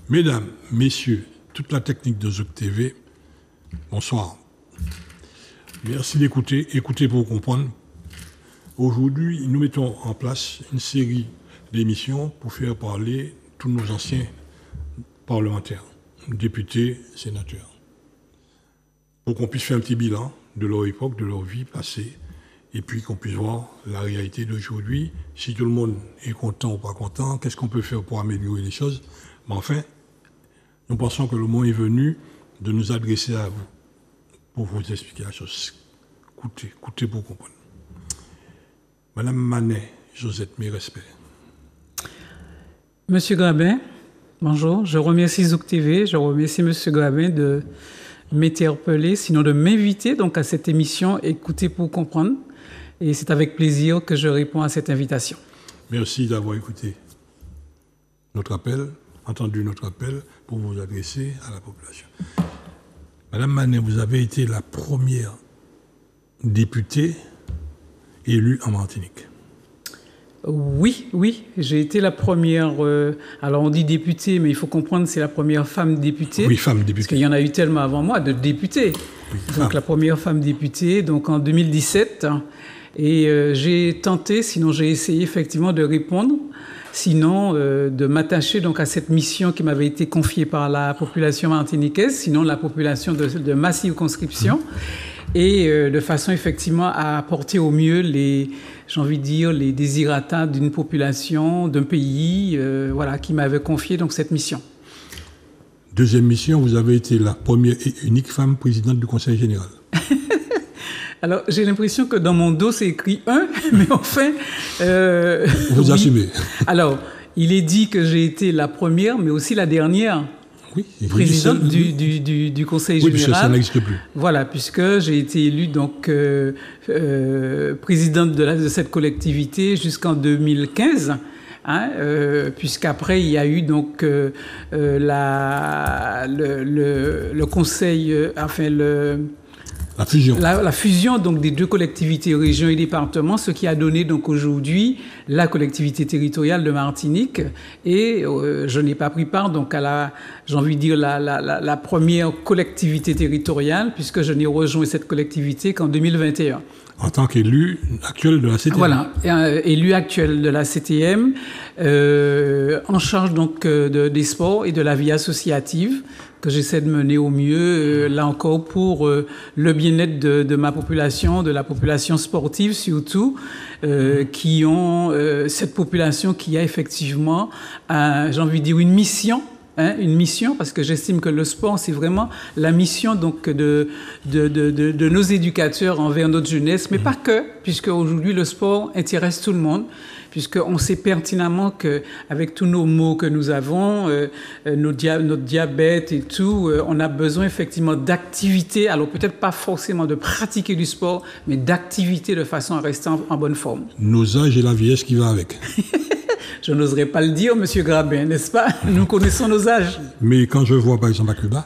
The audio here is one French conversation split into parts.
Mesdames, messieurs, toute la technique de Zouk TV, bonsoir. Merci d'écouter, écoutez pour comprendre. Aujourd'hui, nous mettons en place une série d'émissions pour faire parler tous nos anciens parlementaires, députés, sénateurs, pour qu'on puisse faire un petit bilan de leur époque, de leur vie passée, et puis qu'on puisse voir la réalité d'aujourd'hui. Si tout le monde est content ou pas content, qu'est-ce qu'on peut faire pour améliorer les choses? Mais enfin, nous pensons que le moment est venu de nous adresser à vous pour vous expliquer la chose. Écoutez pour comprendre. Madame Manet, Josette, mes respects. Monsieur Grabin, bonjour. Je remercie Zouk TV, je remercie Monsieur Grabin de m'interpeller, sinon de m'inviter donc à cette émission Écoutez pour comprendre. Et c'est avec plaisir que je réponds à cette invitation. Merci d'avoir écouté notre appel, entendu notre appel pour vous adresser à la population. Madame Manet, vous avez été la première députée élue en Martinique. Oui, j'ai été la première, alors on dit députée, mais il faut comprendre que c'est la première femme députée. Oui, femme députée. Parce qu'il y en a eu tellement avant moi de députés. Oui, donc la première femme députée, donc en 2017. Et j'ai tenté, sinon j'ai essayé effectivement de répondre, sinon de m'attacher donc à cette mission qui m'avait été confiée par la population martiniquaise, sinon la population de ma circonscription, et de façon effectivement à apporter au mieux les désirata d'une population, d'un pays, qui m'avait confié donc cette mission. Deuxième mission, vous avez été la première et unique femme présidente du Conseil général. Alors, j'ai l'impression que dans mon dos, c'est écrit 1, mais enfin... Vous assumez. Alors, il est dit que j'ai été la première, mais aussi la dernière présidente du Conseil général. Oui, puisque ça n'existe plus. Voilà, puisque j'ai été élue donc présidente de cette collectivité jusqu'en 2015. Puisqu'après il y a eu donc le conseil, la fusion donc des deux collectivités, régions et départements, ce qui a donné donc aujourd'hui la collectivité territoriale de Martinique. Et je n'ai pas pris part donc à la première collectivité territoriale, puisque je n'ai rejoint cette collectivité qu'en 2021. En tant qu'élu actuel de la CTM. Voilà, élu actuel de la CTM, en charge donc des sports et de la vie associative, que j'essaie de mener au mieux, là encore pour le bien-être de ma population, de la population sportive surtout, qui ont cette population qui a effectivement, une mission. Une mission, parce que j'estime que le sport, c'est vraiment la mission donc de nos éducateurs envers notre jeunesse, mais pas que, puisque aujourd'hui le sport intéresse tout le monde, puisqu'on sait pertinemment qu'avec tous nos maux que nous avons, notre diabète et tout, on a besoin effectivement d'activité, alors peut-être pas forcément de pratiquer du sport, mais d'activité de façon à rester en bonne forme. Nos âges et la vieillesse qui va avec. Je n'oserais pas le dire, Monsieur Grabin, n'est-ce pas? Nous connaissons nos âges. Mais quand je vois, par exemple, à Cuba,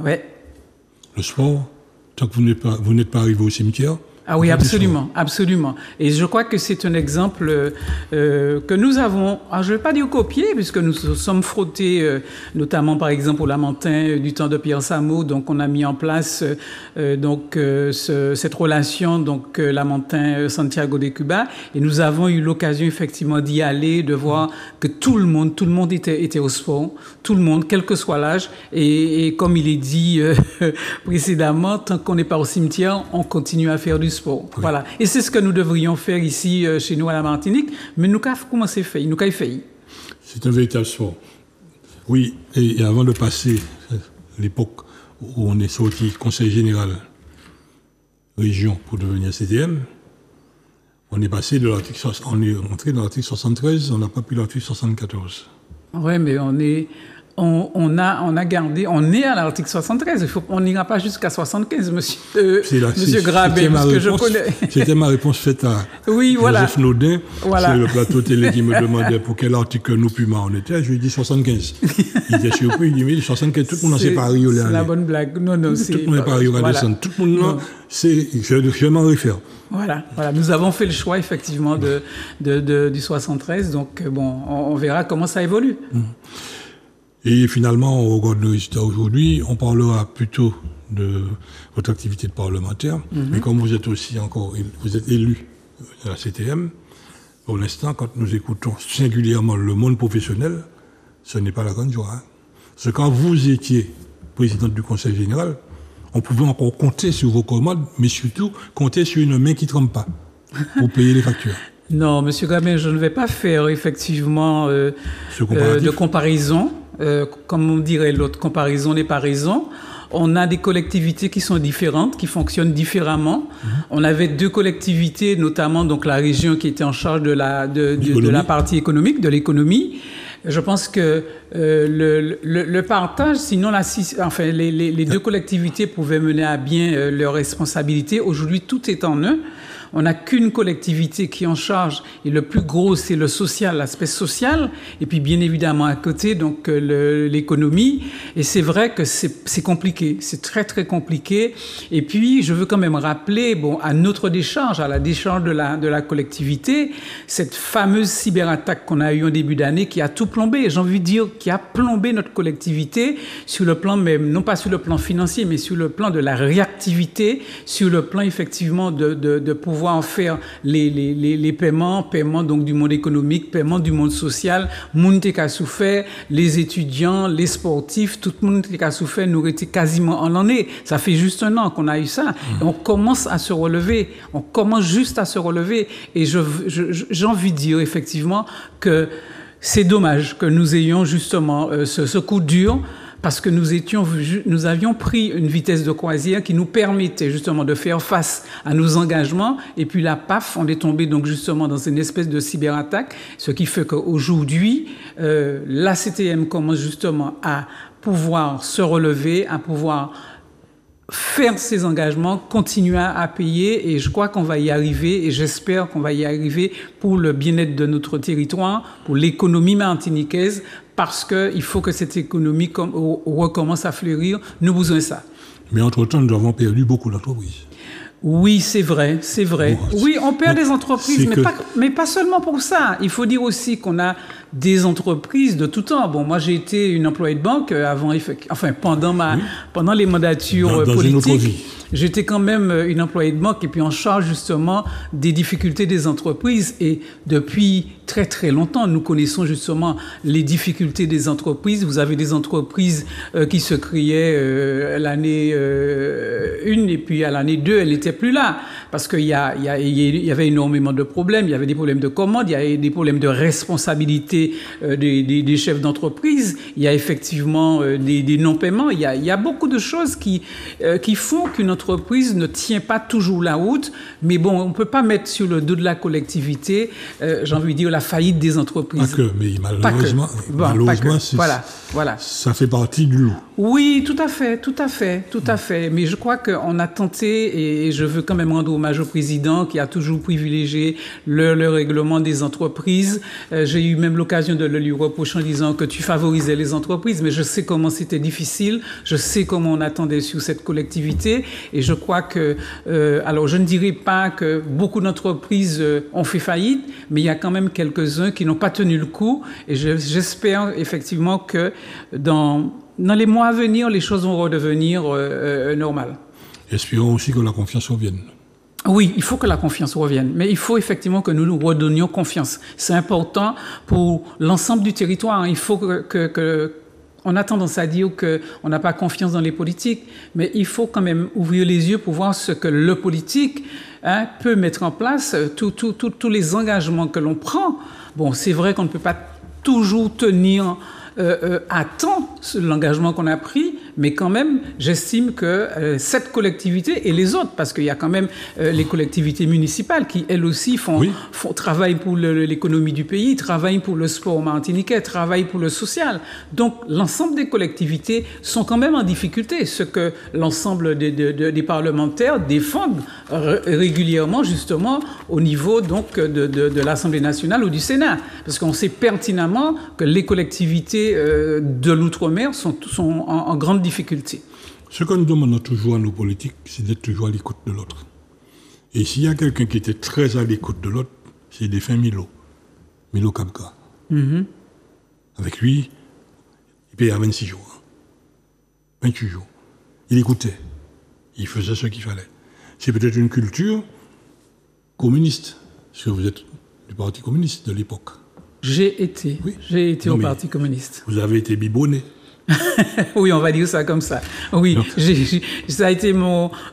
le sport, tant que vous n'êtes pas arrivé au cimetière... Ah oui, absolument, absolument. Et je crois que c'est un exemple que nous avons, je ne vais pas dire copié, puisque nous sommes frottés, notamment par exemple au Lamentin du temps de Pierre Samo. Donc on a mis en place cette relation, donc Lamentin-Santiago de Cuba. Et nous avons eu l'occasion effectivement d'y aller, de voir que tout le monde était au sport, tout le monde, quel que soit l'âge. Et comme il est dit précédemment, tant qu'on n'est pas au cimetière, on continue à faire du sport. Oui. Voilà. Et c'est ce que nous devrions faire ici chez nous à la Martinique, mais nous avons commencé à faire. C'est un véritable sport. Oui, et avant de passer l'époque où on est sorti Conseil général région pour devenir CTM, on est passé de l'article, on est rentré dans l'article 73, on n'a pas pris l'article 74. Oui, mais on a gardé, on est à l'article 73, on n'ira pas jusqu'à 75, monsieur Grabin, parce que je connais. C'était ma réponse faite à Joseph Naudin, c'est le plateau télé qui me demandait pour quel article nous Puma on était, je lui ai dit 75. Il était surpris, il dit mais 75, tout le monde n'en sait pas à Rio. C'est la bonne blague, non, tout le monde n'est pas à Rio à descendre, tout le monde, je m'en réfère. Voilà, nous avons fait le choix effectivement du 73, donc on verra comment ça évolue. Et finalement, au regard de résultats aujourd'hui, on parlera plutôt de votre activité de parlementaire. Mais comme vous êtes aussi vous êtes élu à la CTM, pour l'instant, quand nous écoutons singulièrement le monde professionnel, ce n'est pas la grande joie. Hein. Parce que quand vous étiez présidente du Conseil général, on pouvait encore compter sur vos commandes, mais surtout compter sur une main qui ne trempe pas pour payer les factures. Non, Monsieur Gabin, je ne vais pas faire effectivement de comparaison. Comme on dirait l'autre, comparaison n'est pas raison. On a des collectivités qui sont différentes, qui fonctionnent différemment. On avait 2 collectivités, notamment donc la région qui était en charge de la partie économique, de l'économie. Je pense que le partage, sinon les 2 collectivités pouvaient mener à bien leurs responsabilités. Aujourd'hui, tout est en eux. On n'a qu'une collectivité qui est en charge, et le plus gros, c'est le social, l'aspect social, et puis bien évidemment à côté, donc l'économie. Et c'est vrai que c'est compliqué, c'est très très compliqué. Et puis, je veux quand même rappeler, à notre décharge, à la décharge de la collectivité, cette fameuse cyberattaque qu'on a eue en début d'année qui a tout plombé. J'ai envie de dire qui a plombé notre collectivité sur le plan même, non pas sur le plan financier, mais sur le plan de la réactivité, sur le plan effectivement de pouvoir en faire les paiements donc du monde économique, paiements du monde social, monde qui a souffert, les étudiants, les sportifs, tout le monde qui a souffert, nous était quasiment en l'année. Ça fait juste 1 an qu'on a eu ça. Et on commence à se relever. On commence juste à se relever. Et j'ai envie de dire effectivement que c'est dommage que nous ayons justement ce coup dur, parce que nous avions pris une vitesse de croisière qui nous permettait justement de faire face à nos engagements. Et puis la PAF, on est tombé donc justement dans une espèce de cyberattaque, ce qui fait qu'aujourd'hui, la CTM commence justement à pouvoir se relever, à pouvoir faire ses engagements, continuer à payer, et je crois qu'on va y arriver, et j'espère qu'on va y arriver pour le bien-être de notre territoire, pour l'économie martiniquaise, parce qu'il faut que cette économie recommence à fleurir. Nous besoin de ça. Mais entre-temps, nous avons perdu beaucoup d'entreprises. Oui, c'est vrai. Oui, on perd des entreprises, mais pas seulement pour ça. Il faut dire aussi qu'on a des entreprises de tout temps. Moi, j'ai été une employée de banque pendant les mandatures politiques. J'étais quand même une employée de banque et puis en charge justement des difficultés des entreprises. Et depuis très très longtemps, nous connaissons justement les difficultés des entreprises. Vous avez des entreprises qui se créaient l'année 1 et puis à l'année 2, elles n'étaient plus là. Parce qu'il y avait énormément de problèmes. Il y avait des problèmes de commande, il y avait des problèmes de responsabilité des chefs d'entreprise. Il y a effectivement des non-paiements. Il y a beaucoup de choses qui font qu'une entreprise ne tient pas toujours la route. Mais on ne peut pas mettre sur le dos de la collectivité, j'ai envie de dire, la faillite des entreprises. Pas que, mais malheureusement, voilà. Ça fait partie du lot. Oui, tout à fait. Mais je crois qu'on a tenté, et je veux quand même rendre hommage au président qui a toujours privilégié le règlement des entreprises. J'ai eu même l'occasion de le lui reprocher en disant que tu favorisais les entreprises, mais je sais comment c'était difficile, je sais comment on attendait sur cette collectivité, et je crois que, alors je ne dirais pas que beaucoup d'entreprises ont fait faillite, mais il y a quand même quelques-uns qui n'ont pas tenu le coup, et j'espère effectivement que dans les mois à venir, les choses vont redevenir normales. Espérons aussi que la confiance revienne. Oui, il faut que la confiance revienne, mais il faut effectivement que nous nous redonnions confiance. C'est important pour l'ensemble du territoire. Il faut on a tendance à dire qu'on n'a pas confiance dans les politiques, mais il faut quand même ouvrir les yeux pour voir ce que le politique peut mettre en place, tous les engagements que l'on prend. C'est vrai qu'on ne peut pas toujours tenir à temps l'engagement qu'on a pris, mais quand même, j'estime que cette collectivité et les autres, parce qu'il y a quand même les collectivités municipales qui, elles aussi, travaillent pour l'économie du pays, travaillent pour le sport martiniquais, travaillent pour le social. Donc, l'ensemble des collectivités sont quand même en difficulté, ce que l'ensemble des parlementaires défendent régulièrement, justement, au niveau donc, de l'Assemblée nationale ou du Sénat. Parce qu'on sait pertinemment que les collectivités de l'outre-mer sont en grande difficulté. Ce que nous demandons toujours à nos politiques, c'est d'être toujours à l'écoute de l'autre. Et s'il y a quelqu'un qui était très à l'écoute de l'autre, c'est défunt Milo Kabka. Avec lui, paix à 26 jours. 28 jours. Il écoutait. Il faisait ce qu'il fallait. C'est peut-être une culture communiste, parce que vous êtes du Parti communiste de l'époque. J'ai été au Parti communiste. Vous avez été biberonné. Oui, on va dire ça comme ça. Oui, ça a été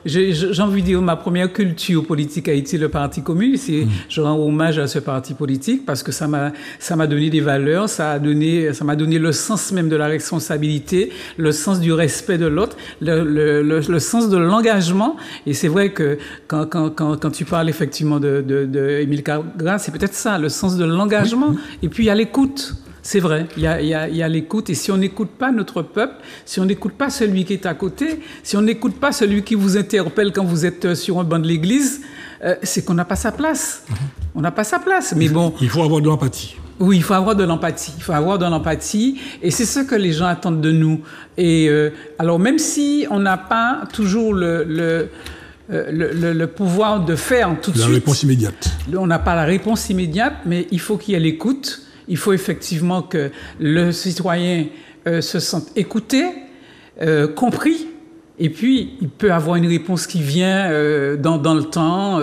j'ai envie de dire, ma première culture politique a été le Parti communiste. Et je rends hommage à ce parti politique parce que ça m'a donné des valeurs, ça m'a donné le sens même de la responsabilité, le sens du respect de l'autre, le sens de l'engagement. Et c'est vrai que quand tu parles effectivement de Émile Cargras, c'est peut-être ça, le sens de l'engagement. Et puis à l'écoute. C'est vrai, il y a l'écoute. Et si on n'écoute pas notre peuple, si on n'écoute pas celui qui est à côté, si on n'écoute pas celui qui vous interpelle quand vous êtes sur un banc de l'église, c'est qu'on n'a pas sa place. On n'a pas sa place. Mais bon. Il faut avoir de l'empathie. Oui, il faut avoir de l'empathie. Il faut avoir de l'empathie. Et c'est ce que les gens attendent de nous. Et alors, même si on n'a pas toujours le pouvoir de faire tout de suite. La réponse immédiate. On n'a pas la réponse immédiate, mais il faut qu'il y ait l'écoute. Il faut effectivement que le citoyen se sente écouté, compris, et puis il peut avoir une réponse qui vient dans le temps.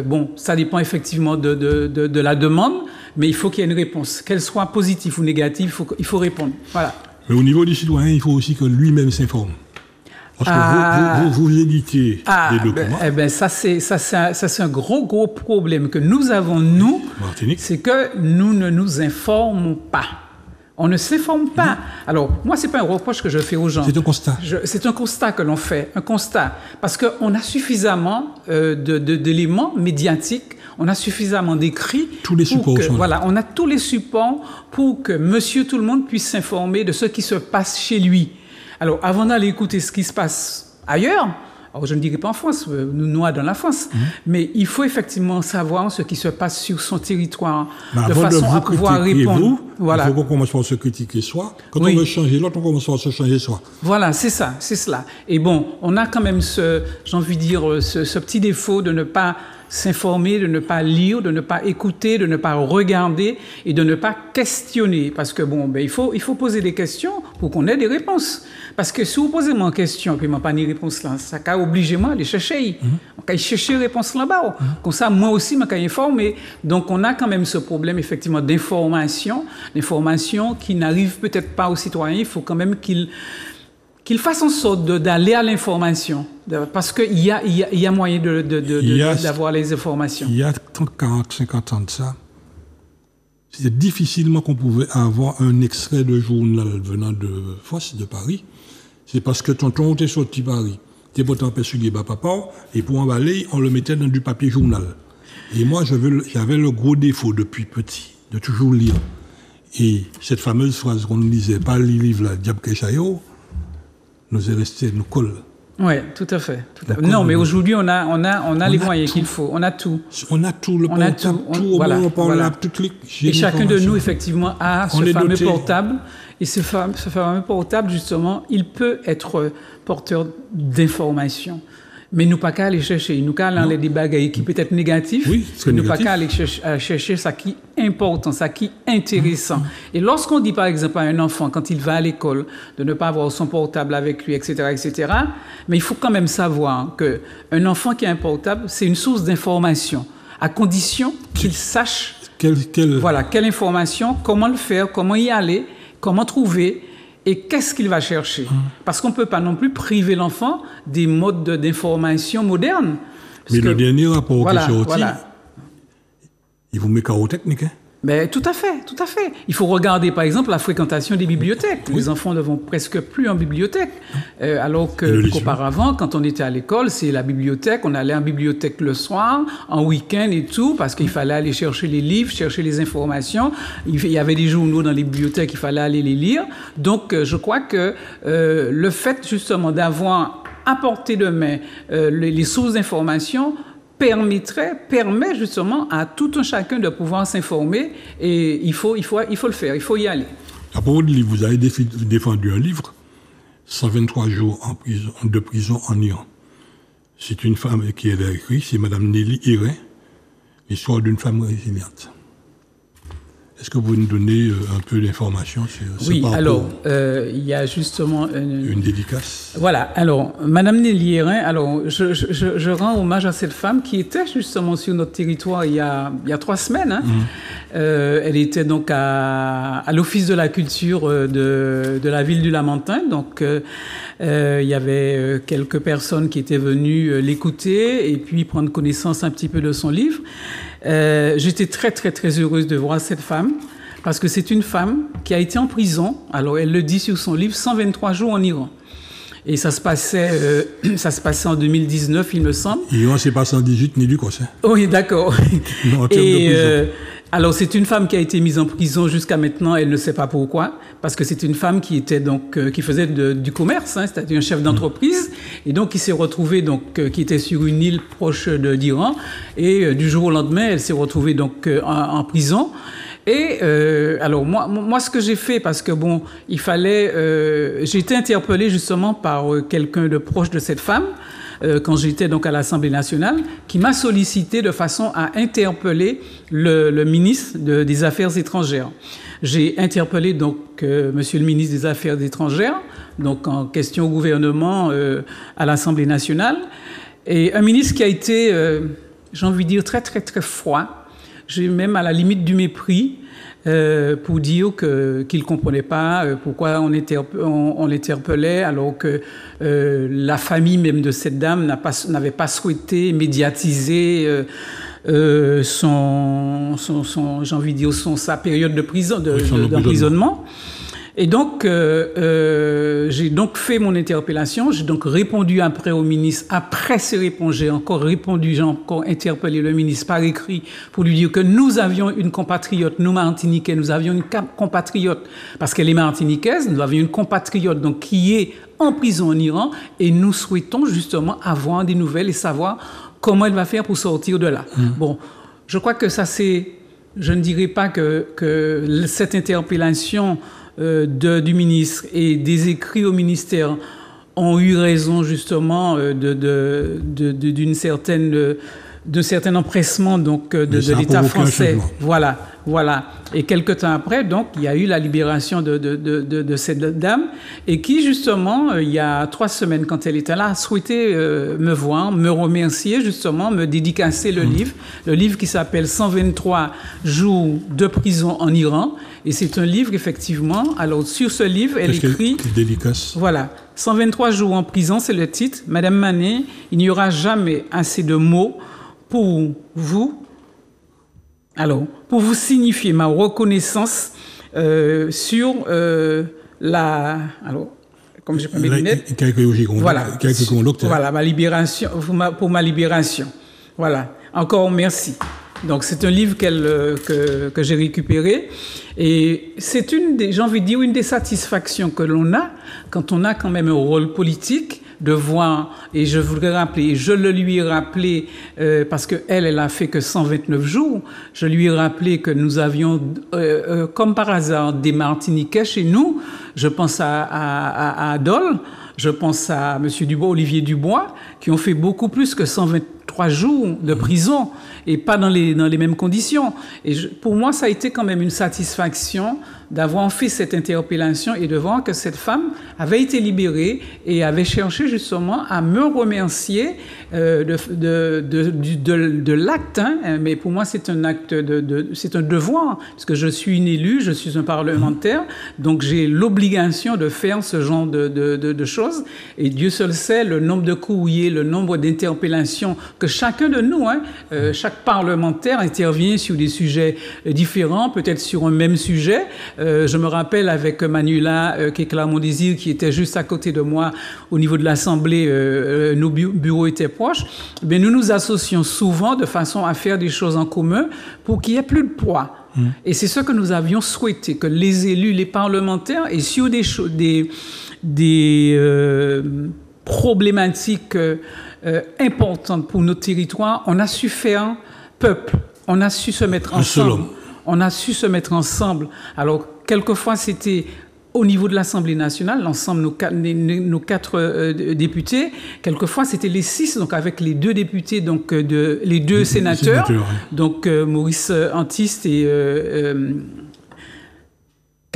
Bon, ça dépend effectivement de la demande, mais il faut qu'il y ait une réponse. Qu'elle soit positive ou négative, il faut répondre. Voilà. Mais au niveau du citoyen, il faut aussi que lui-même s'informe. Parce que vous éditez des documents. Ça c'est un gros problème que nous avons, nous, Martinique. C'est que nous ne nous informons pas. On ne s'informe pas. Alors, moi, c'est pas un reproche que je fais aux gens. C'est un constat. C'est un constat que l'on fait, un constat. Parce qu'on a suffisamment d'éléments médiatiques, on a suffisamment d'écrits. Tous les supports sont là. Voilà, on a tous les supports pour que monsieur tout le monde puisse s'informer de ce qui se passe chez lui. Alors, avant d'aller écouter ce qui se passe ailleurs, alors je ne dirais pas en France, nous noie dans la France, mais il faut effectivement savoir ce qui se passe sur son territoire, de façon à pouvoir répondre. Voilà. Il faut qu'on commence par se critiquer soi. Quand on veut changer l'autre, on commence par se changer soi. Voilà, c'est ça, c'est cela. Et bon, on a quand même j'ai envie de dire, ce petit défaut de ne pas s'informer, de ne pas lire, de ne pas écouter, de ne pas regarder et de ne pas questionner. Parce que bon, il faut poser des questions pour qu'on ait des réponses. Parce que si vous posez moi une question et puis moi pas de réponse là, ça va obliger moi à aller chercher. On va chercher réponse là-bas. Comme ça, moi aussi, je vais informer. Donc, on a quand même ce problème, effectivement, d'information qui n'arrive peut-être pas aux citoyens. Il faut quand même qu'ils fassent en sorte d'aller à l'information. Parce qu'il y a moyen d'avoir les informations. Il y a 30, 40, 50 ans de ça, c'était difficilement qu'on pouvait avoir un extrait de journal venant de Fosse, de Paris. C'est parce que tonton était sorti Paris. T'es pourtant persuadé par papa, et pour emballer, on le mettait dans du papier journal. Et moi, j'avais le gros défaut depuis petit, de toujours lire. Et cette fameuse phrase qu'on ne lisait pas, les livres là, Diable Kechayo, nous est resté, nous colle. Oui, tout à fait. Non, mais aujourd'hui, on a les moyens qu'il faut. On a tout. On a tout, le portable, tout clic. Et chacun de nous, effectivement, a ce fameux portable. Et ce fameux portable, justement, il peut être porteur d'informations. Mais nous pas qu'à aller chercher. Nous qu'à aller des bagailles qui peut être négatifs. Oui, c'est nous négatif. pas qu'à aller chercher ça qui est important, ça qui est intéressant. Et lorsqu'on dit, par exemple, à un enfant, quand il va à l'école, de ne pas avoir son portable avec lui, etc., mais il faut quand même savoir qu'un enfant qui a un portable, c'est une source d'information, à condition qu'il sache quelle information, comment le faire, comment y aller, comment trouver et qu'est-ce qu'il va chercher. Parce qu'on ne peut pas non plus priver l'enfant des modes d'information modernes. Mais le dernier rapport qui est sorti, il vous met KO technique. Hein? Mais tout à fait. Il faut regarder, par exemple, la fréquentation des bibliothèques. Oui. Les enfants ne vont presque plus en bibliothèque. Alors qu'auparavant, quand on était à l'école, c'est la bibliothèque. On allait en bibliothèque le soir, en week-end et tout, parce qu'il fallait aller chercher les livres, chercher les informations. Il y avait des journaux dans les bibliothèques, il fallait aller les lire. Donc, je crois que le fait, justement, d'avoir à portée de main les sources d'information permet justement à tout un chacun de pouvoir s'informer et il faut le faire, il faut y aller. À propos de livre, vous avez défendu un livre, 123 jours de prison en Iran. C'est une femme qui l'a écrit, c'est Madame Nelly Iré, l'histoire d'une femme résiliente. Est-ce que vous pouvez nous donner un peu d'informations sur ce Oui, parcours? alors, il y a justement Une dédicace. Voilà, alors, Madame Nelly Hérin, alors, je rends hommage à cette femme qui était justement sur notre territoire il y a 3 semaines. Hein. Elle était donc à l'Office de la culture de la ville du Lamentin. Donc, il y avait quelques personnes qui étaient venues l'écouter et puis prendre connaissance un petit peu de son livre. J'étais très, très, très heureuse de voir cette femme. Parce que c'est une femme qui a été en prison, alors elle le dit sur son livre, 123 jours en Iran. Et ça se passait en 2019, il me semble. Iran, c'est pas 118 ni du Corse. Oui, d'accord. En termes de prison. Alors c'est une femme qui a été mise en prison jusqu'à maintenant, elle ne sait pas pourquoi, parce que c'est une femme qui était donc qui faisait du commerce, hein, c'est-à-dire un chef d'entreprise, et donc qui s'est retrouvée qui était sur une île proche d'Iran, et du jour au lendemain, elle s'est retrouvée donc en prison. Et alors moi ce que j'ai fait, parce que bon, il fallait, j'ai été interpellée justement par quelqu'un de proche de cette femme quand j'étais donc à l'Assemblée nationale, qui m'a sollicité de façon à interpeller le ministre des Affaires étrangères. J'ai interpellé donc Monsieur le ministre des Affaires étrangères, donc en question au gouvernement à l'Assemblée nationale, et un ministre qui a été, j'ai envie de dire, très très très froid. J'ai même à la limite du mépris pour dire qu'il ne comprenait pas pourquoi on l'interpellait alors que la famille même de cette dame n'avait pas souhaité médiatiser j'ai envie de dire, sa période de prison, d'emprisonnement. Et donc, j'ai donc fait mon interpellation, j'ai donc répondu après au ministre. Après ces réponses, j'ai encore interpellé le ministre par écrit pour lui dire que nous avions une compatriote, nous Martiniquais, nous avions une compatriote, parce qu'elle est martiniquaise, nous avions une compatriote donc, qui est en prison en Iran, et nous souhaitons justement avoir des nouvelles et savoir comment elle va faire pour sortir de là. Bon, je crois que ça c'est... Je ne dirais pas que cette interpellation du ministre et des écrits au ministère ont eu raison justement d'un certain empressement donc de l'État français. Voilà. Et quelque temps après, donc, il y a eu la libération de cette dame et qui, justement, il y a 3 semaines, quand elle était là, a souhaité me voir, me remercier, justement, me dédicacer le livre qui s'appelle 123 jours de prison en Iran. Et c'est un livre, effectivement. Alors, sur ce livre, elle écrit... Dédicace. Voilà. 123 jours en prison, c'est le titre. Madame Manet, il n'y aura jamais assez de mots pour vous signifier ma reconnaissance sur la... Alors, comme j'ai pas mes lunettes... Voilà, ma libération, pour ma libération. Voilà. Encore merci. Donc, c'est un livre que j'ai récupéré. Et c'est j'ai envie de dire, une des satisfactions que l'on a quand on a quand même un rôle politique, de voir, et je voudrais rappeler, je le lui ai rappelé, parce qu'elle a fait que 129 jours, je lui ai rappelé que nous avions, comme par hasard, des Martiniquais chez nous. Je pense à Adol, je pense à M. Olivier Dubois, qui ont fait beaucoup plus que 123 jours de prison, et pas dans les mêmes conditions. Et pour moi, ça a été quand même une satisfaction d'avoir fait cette interpellation et de voir que cette femme avait été libérée et avait cherché justement à me remercier de l'acte. Hein. Mais pour moi, c'est un acte c'est un devoir, parce que je suis une élue, je suis un parlementaire, donc j'ai l'obligation de faire ce genre de choses. Et Dieu seul sait le nombre de courriers, le nombre d'interpellations que chacun de nous, chaque parlementaire intervient sur des sujets différents, peut-être sur un même sujet. Je me rappelle avec Manuela Kekla-Mondésir, qui était juste à côté de moi au niveau de l'Assemblée, nos bureaux étaient proches. Mais nous nous associons souvent de façon à faire des choses en commun pour qu'il n'y ait plus de poids. Et c'est ce que nous avions souhaité, que les élus, les parlementaires, et sur des problématiques importantes pour notre territoire, on a su faire peuple, on a su se mettre ensemble. On a su se mettre ensemble. Alors, quelquefois, c'était au niveau de l'Assemblée nationale, l'ensemble, nos quatre députés. Quelquefois, c'était les 6, donc avec les 2 députés, donc les 2 sénateurs. Donc, Maurice Antiste et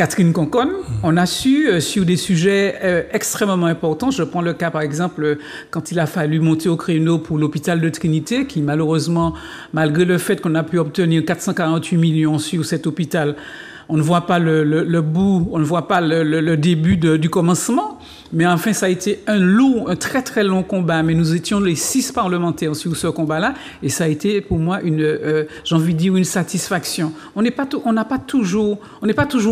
Catherine Conconne. On a su, sur des sujets extrêmement importants, je prends le cas par exemple quand il a fallu monter au créneau pour l'hôpital de Trinité, qui malheureusement, malgré le fait qu'on a pu obtenir 448 millions sur cet hôpital, on ne voit pas le bout, on ne voit pas le début du commencement. Mais enfin, ça a été un très très long combat. Mais nous étions les 6 parlementaires sur ce combat-là, et ça a été pour moi j'ai envie de dire une satisfaction. On n'est pas toujours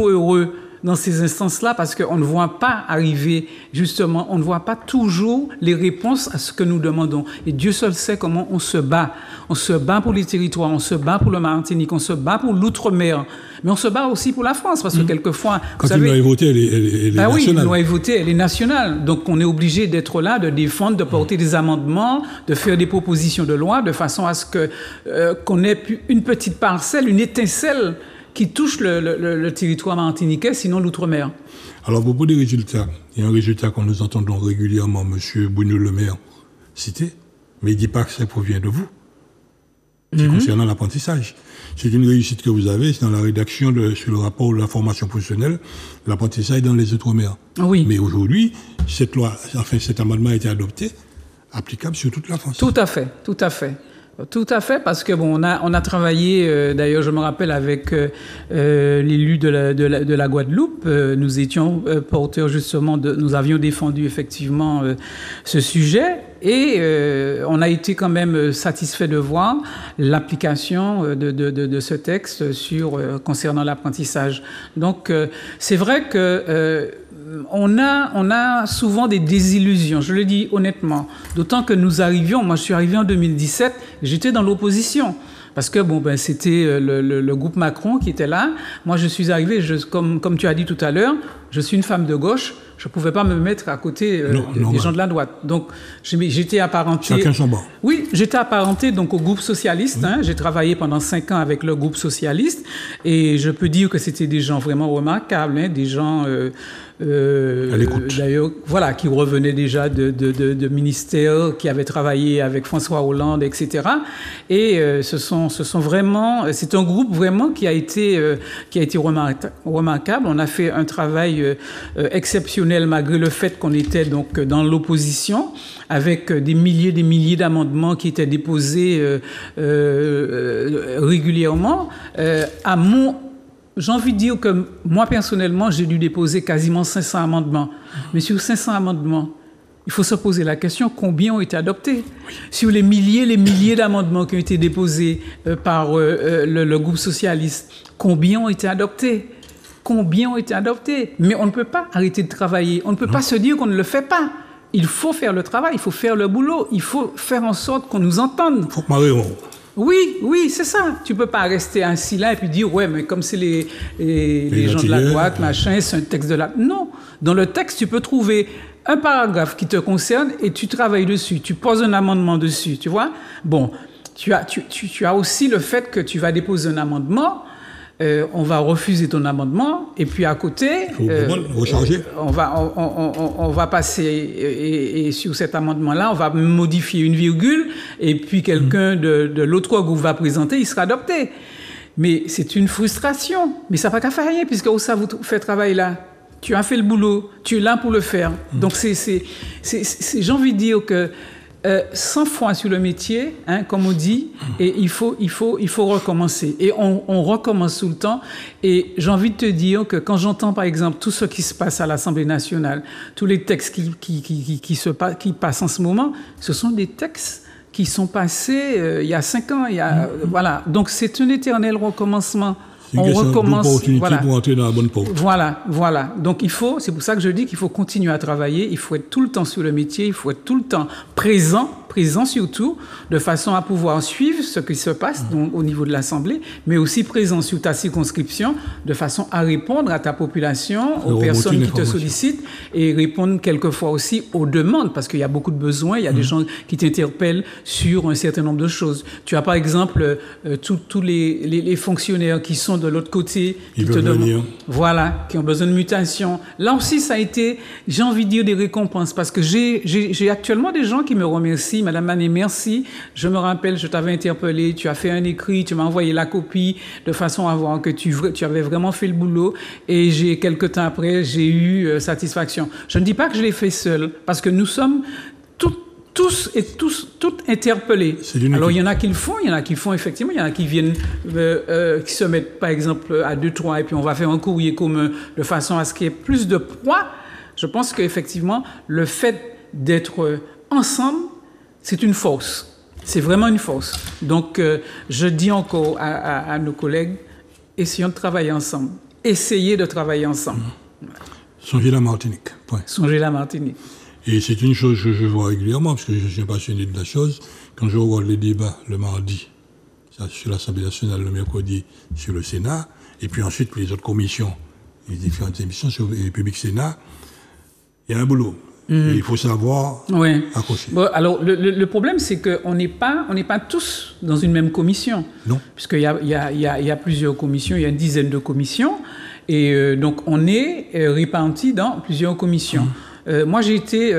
heureux dans ces instances-là parce qu'on ne voit pas arriver, justement, on ne voit pas toujours les réponses à ce que nous demandons. Et Dieu seul sait comment on se bat. On se bat pour les territoires, on se bat pour le Martinique, on se bat pour l'outre-mer. Mais on se bat aussi pour la France, parce que quelquefois... Quand une loi est votée, elle est nationale. Oui, une loi est votée, elle est nationale. Donc on est obligé d'être là, de défendre, de porter des amendements, de faire des propositions de loi, de façon à ce qu'on ait une petite parcelle, une étincelle qui touche le territoire martiniquais, sinon l'outre-mer. Alors, à propos des résultats, il y a un résultat que nous entendons régulièrement, M. Bruno Le Maire citer, mais il ne dit pas que ça provient de vous. C'est concernant l'apprentissage. C'est une réussite que vous avez, c'est dans la rédaction sur le rapport de la formation professionnelle, l'apprentissage dans les Outre-mer. Oui. Mais aujourd'hui, cet amendement a été adopté, applicable sur toute la France. Tout à fait, tout à fait. Tout à fait, parce que bon, on a travaillé, d'ailleurs je me rappelle avec l'élu de la Guadeloupe, nous étions porteurs justement, nous avions défendu effectivement ce sujet, et on a été quand même satisfait de voir l'application de ce texte concernant l'apprentissage. Donc c'est vrai que on a souvent des désillusions, je le dis honnêtement. D'autant que moi je suis arrivé en 2017, j'étais dans l'opposition. Parce que c'était le groupe Macron qui était là. Moi je suis arrivé, comme tu as dit tout à l'heure, je suis une femme de gauche, je ne pouvais pas me mettre à côté des gens de la droite. Donc j'étais apparenté... Chacun son bord. Oui, j'étais apparenté donc au groupe socialiste. J'ai travaillé pendant 5 ans avec le groupe socialiste. Et je peux dire que c'était des gens vraiment remarquables, des gens... d'ailleurs, voilà, qui revenaient déjà de ministères, qui avaient travaillé avec François Hollande, etc. Et c'est un groupe vraiment qui a été remarquable. On a fait un travail exceptionnel malgré le fait qu'on était donc dans l'opposition, avec des milliers d'amendements qui étaient déposés régulièrement. J'ai envie de dire que moi, personnellement, j'ai dû déposer quasiment 500 amendements. Mais sur 500 amendements, il faut se poser la question, combien ont été adoptés ? Oui. Sur les milliers d'amendements qui ont été déposés par le groupe socialiste, combien ont été adoptés ? Combien ont été adoptés ? Mais on ne peut pas arrêter de travailler. On ne peut pas se dire qu'on ne le fait pas. Il faut faire le travail, il faut faire le boulot, il faut faire en sorte qu'on nous entende. Il faut que Marie... Oui, c'est ça. Tu peux pas rester ainsi là et puis dire, ouais, mais comme c'est les gens de la droite, machin, c'est un texte de la... Non. Dans le texte, tu peux trouver un paragraphe qui te concerne et tu travailles dessus. Tu poses un amendement dessus, tu vois. Bon, tu as aussi le fait que tu vas déposer un amendement, on va refuser ton amendement et puis à côté, on va passer et sur cet amendement-là, on va modifier une virgule et puis quelqu'un de l'autre groupe va présenter, il sera adopté. Mais c'est une frustration. Mais ça n'a pas qu'à faire rien puisque ça vous fait travail là. Tu as fait le boulot, tu es là pour le faire. Donc j'ai envie de dire que 100 fois sur le métier, comme on dit, et il faut recommencer. Et on recommence tout le temps. Et j'ai envie de te dire que quand j'entends, par exemple, tout ce qui se passe à l'Assemblée nationale, tous les textes qui passent en ce moment, ce sont des textes qui sont passés il y a 5 ans. Voilà. Donc c'est un éternel recommencement. On recommence pour entrer dans la bonne porte. Voilà. Donc c'est pour ça que je dis qu'il faut continuer à travailler, il faut être tout le temps sur le métier, il faut être tout le temps présent surtout, de façon à pouvoir suivre ce qui se passe donc, au niveau de l'Assemblée, mais aussi présent sur ta circonscription, de façon à répondre à ta population, aux personnes qui te sollicitent, et répondre quelquefois aussi aux demandes, parce qu'il y a beaucoup de besoins, il y a des gens qui t'interpellent sur un certain nombre de choses. Tu as par exemple tous les fonctionnaires qui sont de l'autre côté, qui te demandent, voilà, qui ont besoin de mutation. Là aussi, ça a été, j'ai envie de dire, des récompenses, parce que j'ai actuellement des gens qui me remercient merci. Madame Manet, merci. Je me rappelle, je t'avais interpellé, tu as fait un écrit, tu m'as envoyé la copie de façon à voir que tu avais vraiment fait le boulot. Et quelques temps après, j'ai eu satisfaction. Je ne dis pas que je l'ai fait seul, parce que nous sommes toutes interpellés. Alors, il y en a qui le font, il y en a qui le font effectivement, il y en a qui viennent, qui se mettent, par exemple, à 2-3, et puis on va faire un courrier commun de façon à ce qu'il y ait plus de poids. Je pense qu'effectivement, le fait d'être ensemble, c'est une force. C'est vraiment une force. Donc, je dis encore à nos collègues, essayons de travailler ensemble. Essayez de travailler ensemble. Songez la Martinique. Point. Songez la Martinique. Et c'est une chose que je vois régulièrement, parce que je suis passionné de la chose. Quand je regarde les débats le mardi sur l'Assemblée nationale, le mercredi sur le Sénat, et puis ensuite les autres commissions, les différentes émissions sur le Public Sénat, il y a un boulot. Et il faut savoir accrocher. Bon, alors, le problème, c'est qu'on n'est pas tous dans une même commission. Non. Puisqu'il y a plusieurs commissions, il y a une dizaine de commissions. Et donc, on est répartis dans plusieurs commissions. Moi, j'ai été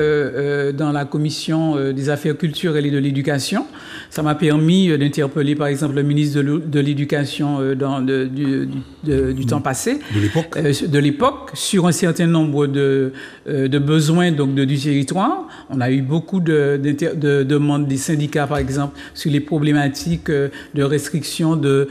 dans la commission des affaires culturelles et de l'éducation. Ça m'a permis d'interpeller, par exemple, le ministre de l'Éducation du temps passé. De l'époque, sur un certain nombre de besoins donc, du territoire. On a eu beaucoup de demandes des syndicats, par exemple, sur les problématiques de restriction de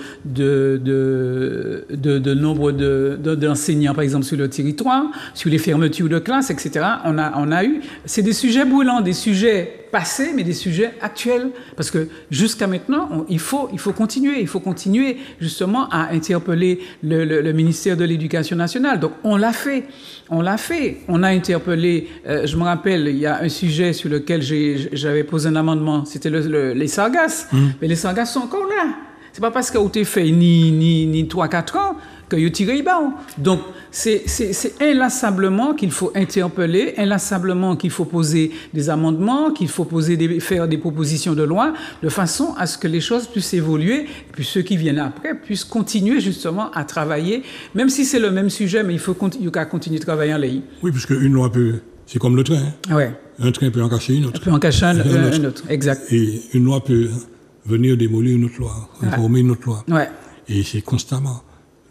nombre d'enseignants, par exemple, sur le territoire, sur les fermetures de classes, etc. On a eu... C'est des sujets brûlants, des sujets passés, mais des sujets actuels. Parce que jusqu'à maintenant, il faut continuer. Il faut continuer, justement, à interpeller le ministère de l'Éducation nationale. Donc, on l'a fait. On a interpellé... je me rappelle, il y a un sujet sur lequel j'avais posé un amendement. C'était les sargasses. Mais les sargasses sont encore là. C'est pas parce qu'on t'a fait ni 3-4 ans que vous tirez les balles. Donc, c'est inlassablement qu'il faut interpeller, inlassablement qu'il faut poser des amendements, qu'il faut faire des propositions de loi, de façon à ce que les choses puissent évoluer, et puis ceux qui viennent après puissent continuer justement à travailler, même si c'est le même sujet, mais il faut continuer de travailler en ligne. Oui, parce qu'une loi peut... C'est comme le train. Hein? Ouais. Un train peut en cacher une autre. Il peut en cacher un autre, exact. Et une loi peut venir démolir une autre loi, réformer une autre loi. Ouais. Et c'est constamment.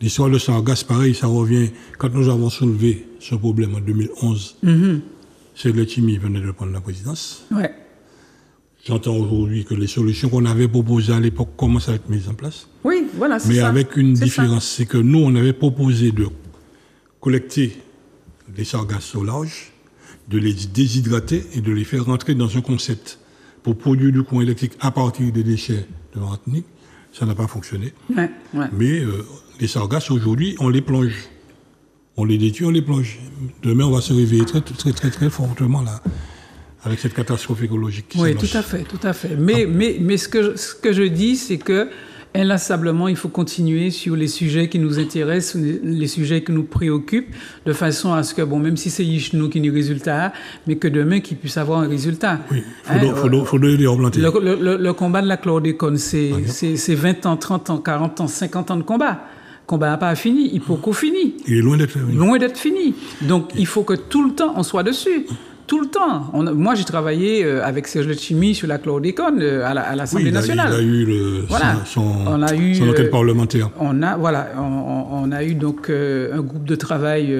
L'histoire de Sargasses, pareil, ça revient. Quand nous avons soulevé ce problème en 2011, c'est Letchimy venait de prendre la présidence. Ouais. J'entends aujourd'hui que les solutions qu'on avait proposées à l'époque commencent à être mises en place. Oui, voilà, c'est ça. Mais avec une différence, c'est que nous, on avait proposé de collecter les sargasses au large, de les déshydrater et de les faire rentrer dans un concept pour produire du courant électrique à partir des déchets de Martinique. Ça n'a pas fonctionné. Ouais. Mais les sargasses, aujourd'hui, on les plonge. On les détruit, on les plonge. Demain, on va se réveiller très, très, très, très fortement là, avec cette catastrophe écologique qui Oui, s'annonce. tout à fait. Mais ce que je dis, c'est que inlassablement, il faut continuer sur les sujets qui nous intéressent, les sujets qui nous préoccupent, de façon à ce que, bon, même si c'est Yichnou qui nous résultat, mais que demain, qu'il puisse avoir un résultat. Oui, il faut donner des replanter. Le combat de la chlordécone, c'est 20 ans, 30 ans, 40 ans, 50 ans de combat. Le combat n'a pas fini, il faut qu'on finisse. Il est loin d'être fini. Loin d'être fini. Donc, il faut que tout le temps, on soit dessus. Tout le temps. Moi, j'ai travaillé avec Serge Letchimy sur la chlordécone à l'Assemblée nationale. Il a eu son enquête parlementaire. On a eu donc un groupe de travail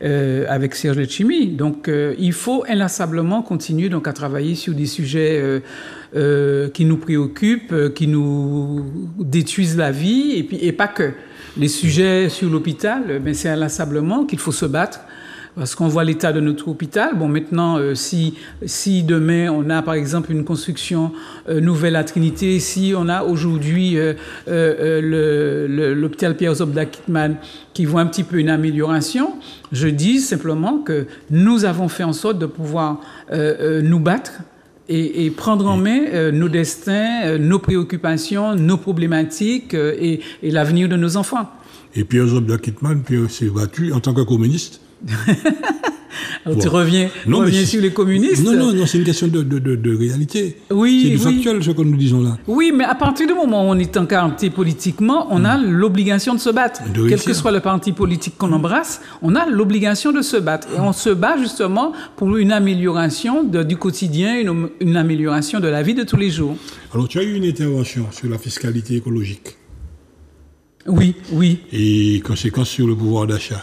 avec Serge Letchimy. Donc, il faut inlassablement continuer donc, à travailler sur des sujets qui nous préoccupent, qui nous détruisent la vie, et pas que. Les sujets sur l'hôpital, mais c'est inlassablement qu'il faut se battre. Parce qu'on voit l'état de notre hôpital. Bon, maintenant, si demain, on a, par exemple, une construction nouvelle à Trinité, si on a aujourd'hui l'hôpital Pierre-Zobda-Kittmann qui voit un petit peu une amélioration, je dis simplement que nous avons fait en sorte de pouvoir nous battre et prendre en main nos destins, nos préoccupations, nos problématiques et l'avenir de nos enfants. Et Pierre-Zobda-Kittmann s'est battu en tant que communiste. Alors, tu reviens sur les communistes. Non, c'est une question de réalité. Oui, c'est du factuel, ce que nous disons là. Oui, mais à partir du moment où on est encarté politiquement, on a l'obligation de se battre. Quel que soit le parti politique qu'on embrasse, on a l'obligation de se battre. Et on se bat justement pour une amélioration du quotidien, une amélioration de la vie de tous les jours. Alors, tu as eu une intervention sur la fiscalité écologique. Oui. Et conséquences sur le pouvoir d'achat.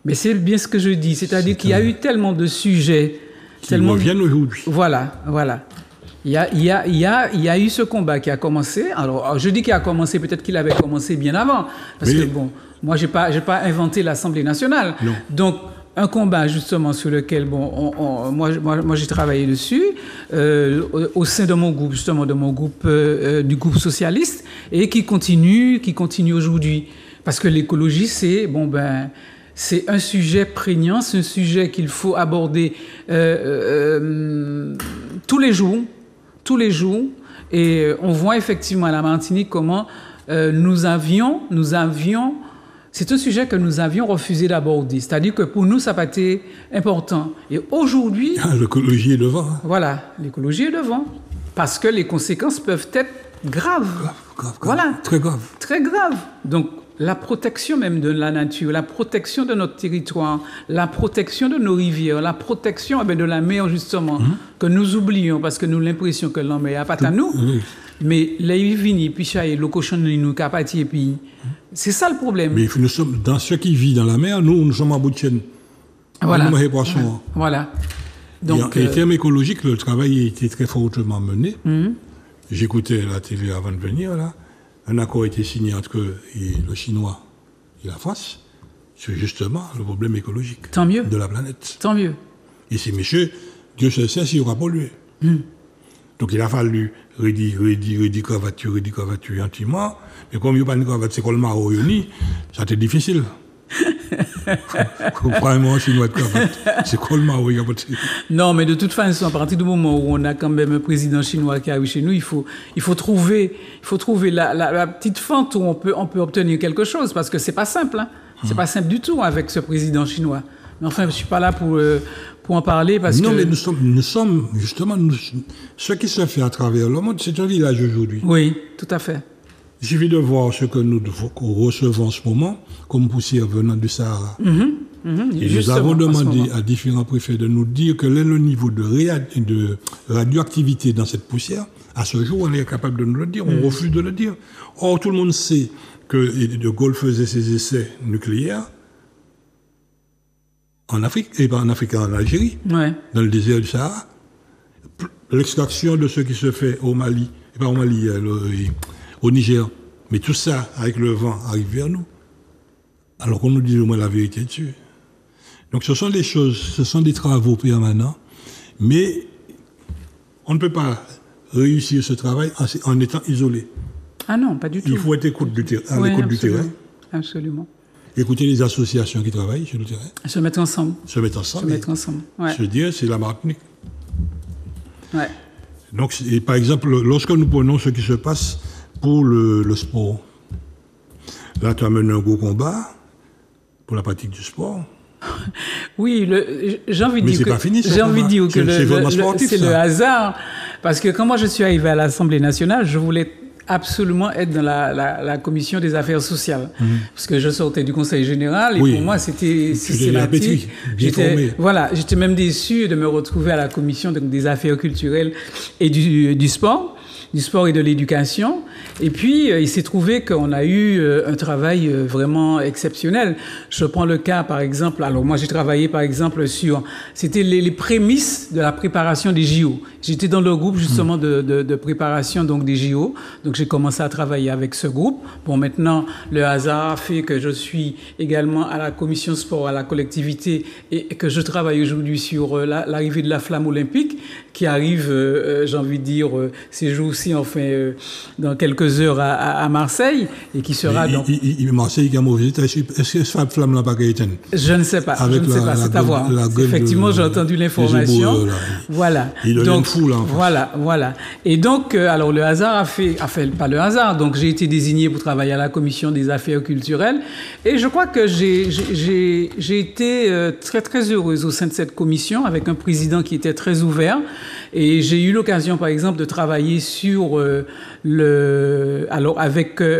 Mais c'est bien ce que je dis, c'est-à-dire qu'il y a eu tellement de sujets... Qui reviennent aujourd'hui. Voilà. Il y a eu ce combat qui a commencé. Alors, je dis qu'il a commencé, peut-être qu'il avait commencé bien avant. Parce que, bon, moi, j'ai pas inventé l'Assemblée nationale. Non. Donc, un combat, justement, sur lequel, bon, moi j'ai travaillé dessus, au sein de mon groupe, justement, du groupe socialiste, et qui continue aujourd'hui. Parce que l'écologie, c'est un sujet prégnant, c'est un sujet qu'il faut aborder tous les jours. Et on voit effectivement à la Martinique comment nous avions... C'est un sujet que nous avions refusé d'aborder. C'est-à-dire que pour nous, ça n'a pas été important. Et aujourd'hui... l'écologie est devant. Voilà, l'écologie est devant. Parce que les conséquences peuvent être graves. Grave. Voilà. Très grave. Très grave. Donc, la protection même de la nature, la protection de notre territoire, la protection de nos rivières, la protection de la mer, justement, que nous oublions parce que nous avons l'impression que la mer n'est pas à nous. Mais les vini, puis le cochon nous capati et puis c'est ça le problème. Mais nous sommes dans ce qui vit dans la mer, nous sommes en bout de chaîne. Voilà. Nous poissons. Voilà. Donc, en termes écologiques, le travail a été très fortement mené. J'écoutais la télé avant de venir là. Un accord a été signé entre le Chinois et la France sur justement le problème écologique de la planète. Tant mieux. Et ces messieurs, Dieu seul sait s'il aura pollué. Donc il a fallu redire cravature gentiment. Mais comme il n'y a pas de cravate, c'est quoi le maro, ça a été difficile. Vraiment, Chinois de cravate. C'est quoi le maro, Non, mais de toute façon, à partir du moment où on a quand même un président chinois qui arrive chez nous, il faut trouver la petite fente où on peut obtenir quelque chose, parce que c'est pas simple. C'est pas simple du tout avec ce président chinois. Mais enfin, je suis pas là pour en parler parce que... Non, mais nous sommes justement... ce qui se fait à travers le monde, c'est un village aujourd'hui. Oui, tout à fait. Il suffit de voir ce que nous recevons en ce moment comme poussière venant du Sahara. Et nous avons demandé à différents préfets de nous dire quel est le niveau de radioactivité dans cette poussière. À ce jour, on est capable de nous le dire, on refuse de le dire. Or, tout le monde sait que De Gaulle faisait ses essais nucléaires en Afrique, et pas en Afrique, en Algérie, dans le désert du Sahara. L'extraction de ce qui se fait au Mali, et pas au Mali, au Niger. Mais tout ça, avec le vent, arrive vers nous. Alors qu'on nous dit au moins la vérité dessus. Donc ce sont des choses, ce sont des travaux permanents, mais on ne peut pas réussir ce travail en étant isolé. Ah non, pas du tout. Il faut être à l'écoute du terrain. Absolument. Écouter les associations qui travaillent sur le terrain. Se mettre ensemble. Ouais. Se dire, c'est la Martinique. Ouais. Donc, par exemple, lorsque nous prenons ce qui se passe pour le sport, là, tu as mené un gros combat pour la pratique du sport. Oui, j'ai envie de dire que c'est le hasard. Parce que quand moi je suis arrivé à l'Assemblée nationale, je voulais absolument être dans la commission des affaires sociales. Parce que je sortais du conseil général et pour moi c'était systématique. J'étais même déçu de me retrouver à la commission des affaires culturelles et du sport et de l'éducation. Et puis, il s'est trouvé qu'on a eu un travail vraiment exceptionnel. Je prends le cas, par exemple, alors moi j'ai travaillé par exemple c'était les prémices de la préparation des JO. J'étais dans le groupe justement de préparation donc des JO. Donc j'ai commencé à travailler avec ce groupe. Bon, maintenant, le hasard a fait que je suis également à la commission sport, à la collectivité, et que je travaille aujourd'hui sur l'arrivée de la flamme olympique qui arrive, j'ai envie de dire, ces jours-ci, enfin, dans quelques heures à Marseille, et qui sera donc... Marseille qui a mauvais état, est-ce que cette flamme n'a pas été éteinte? Je ne sais pas, c'est à voir. Effectivement, j'ai entendu l'information. Voilà. Donc, fou là. En fait. Voilà. Et donc, alors le hasard a fait pas le hasard. Donc j'ai été désignée pour travailler à la commission des affaires culturelles. Et je crois que j'ai été très très heureuse au sein de cette commission avec un président qui était très ouvert. Et j'ai eu l'occasion, par exemple, de travailler sur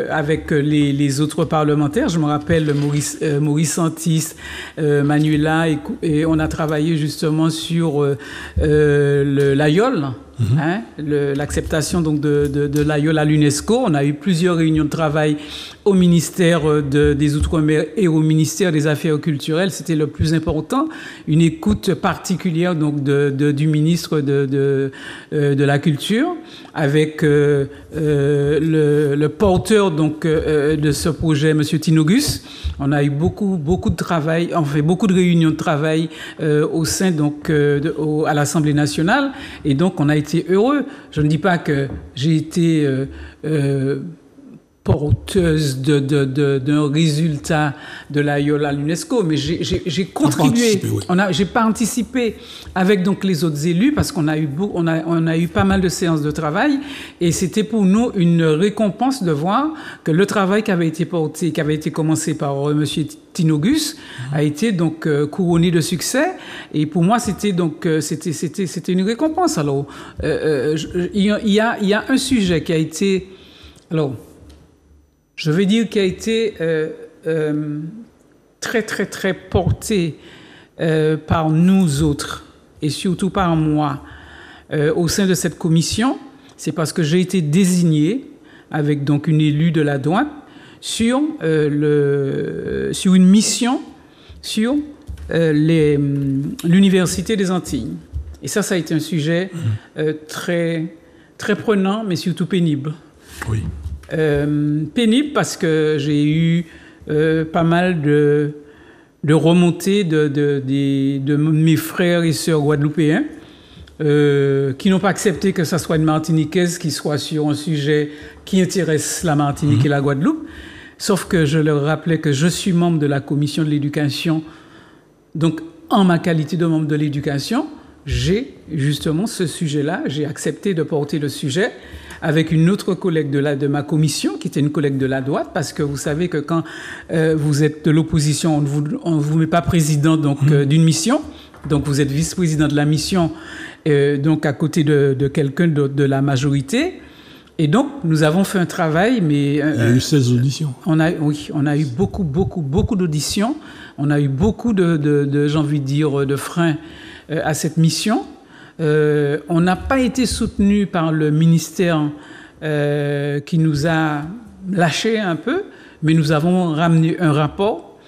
avec les autres parlementaires. Je me rappelle Maurice Santis, Manuela, et on a travaillé justement sur l'AIOL, l'acceptation donc de l'AIOL à l'UNESCO. On a eu plusieurs réunions de travail au ministère des Outre-mer et au ministère des Affaires culturelles. C'était le plus important. Une écoute particulière donc du ministre de la Culture avec le porteur donc de ce projet, M. Tinogus. On a eu beaucoup de travail, on fait beaucoup de réunions de travail au sein donc à l'Assemblée nationale, et donc on a été heureux. Je ne dis pas que j'ai été porteuse d'un résultat de l'AIOL à l'UNESCO, mais j'ai contribué. J'ai participé avec donc les autres élus parce qu'on a eu pas mal de séances de travail, et c'était pour nous une récompense de voir que le travail qui avait été commencé par Monsieur Tinogus a été donc couronné de succès, et pour moi c'était une récompense. Alors il y a un sujet qui a été je vais dire qui a été très, très, très porté par nous autres, et surtout par moi, au sein de cette commission. C'est parce que j'ai été désignée avec donc une élue de la droite sur une mission sur l'Université des Antilles. Et ça a été un sujet très, très prenant, mais surtout pénible. Oui. Pénible parce que j'ai eu pas mal de remontées de mes frères et sœurs guadeloupéens qui n'ont pas accepté que ça soit une Martiniquaise qui soit sur un sujet qui intéresse la Martinique et la Guadeloupe. Sauf que je leur rappelais que je suis membre de la commission de l'éducation. Donc, en ma qualité de membre de l'éducation, j'ai justement ce sujet-là, j'ai accepté de porter le sujet avec une autre collègue de ma commission, qui était une collègue de la droite, parce que vous savez que quand vous êtes de l'opposition, on ne vous met pas président donc, d'une mission, donc vous êtes vice-président de la mission, donc à côté de quelqu'un de la majorité. Et donc, nous avons fait un travail, mais... il y a eu 16 auditions. On a eu beaucoup d'auditions. On a eu beaucoup j'ai envie de dire, de freins à cette mission. On n'a pas été soutenu par le ministère qui nous a lâché un peu, mais nous avons ramené un rapport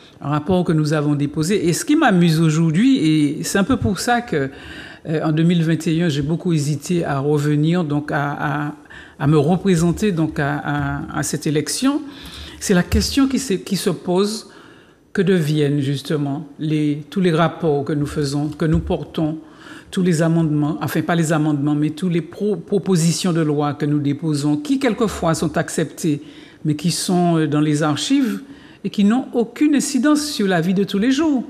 que nous avons déposé. Et ce qui m'amuse aujourd'hui, et c'est un peu pour ça que en 2021, j'ai beaucoup hésité à revenir, donc à me représenter donc à cette élection, c'est la question qui se pose: que deviennent justement tous les rapports que nous faisons, que nous portons, tous les amendements, enfin pas les amendements, mais toutes les propositions de loi que nous déposons, qui quelquefois sont acceptées, mais qui sont dans les archives et qui n'ont aucune incidence sur la vie de tous les jours.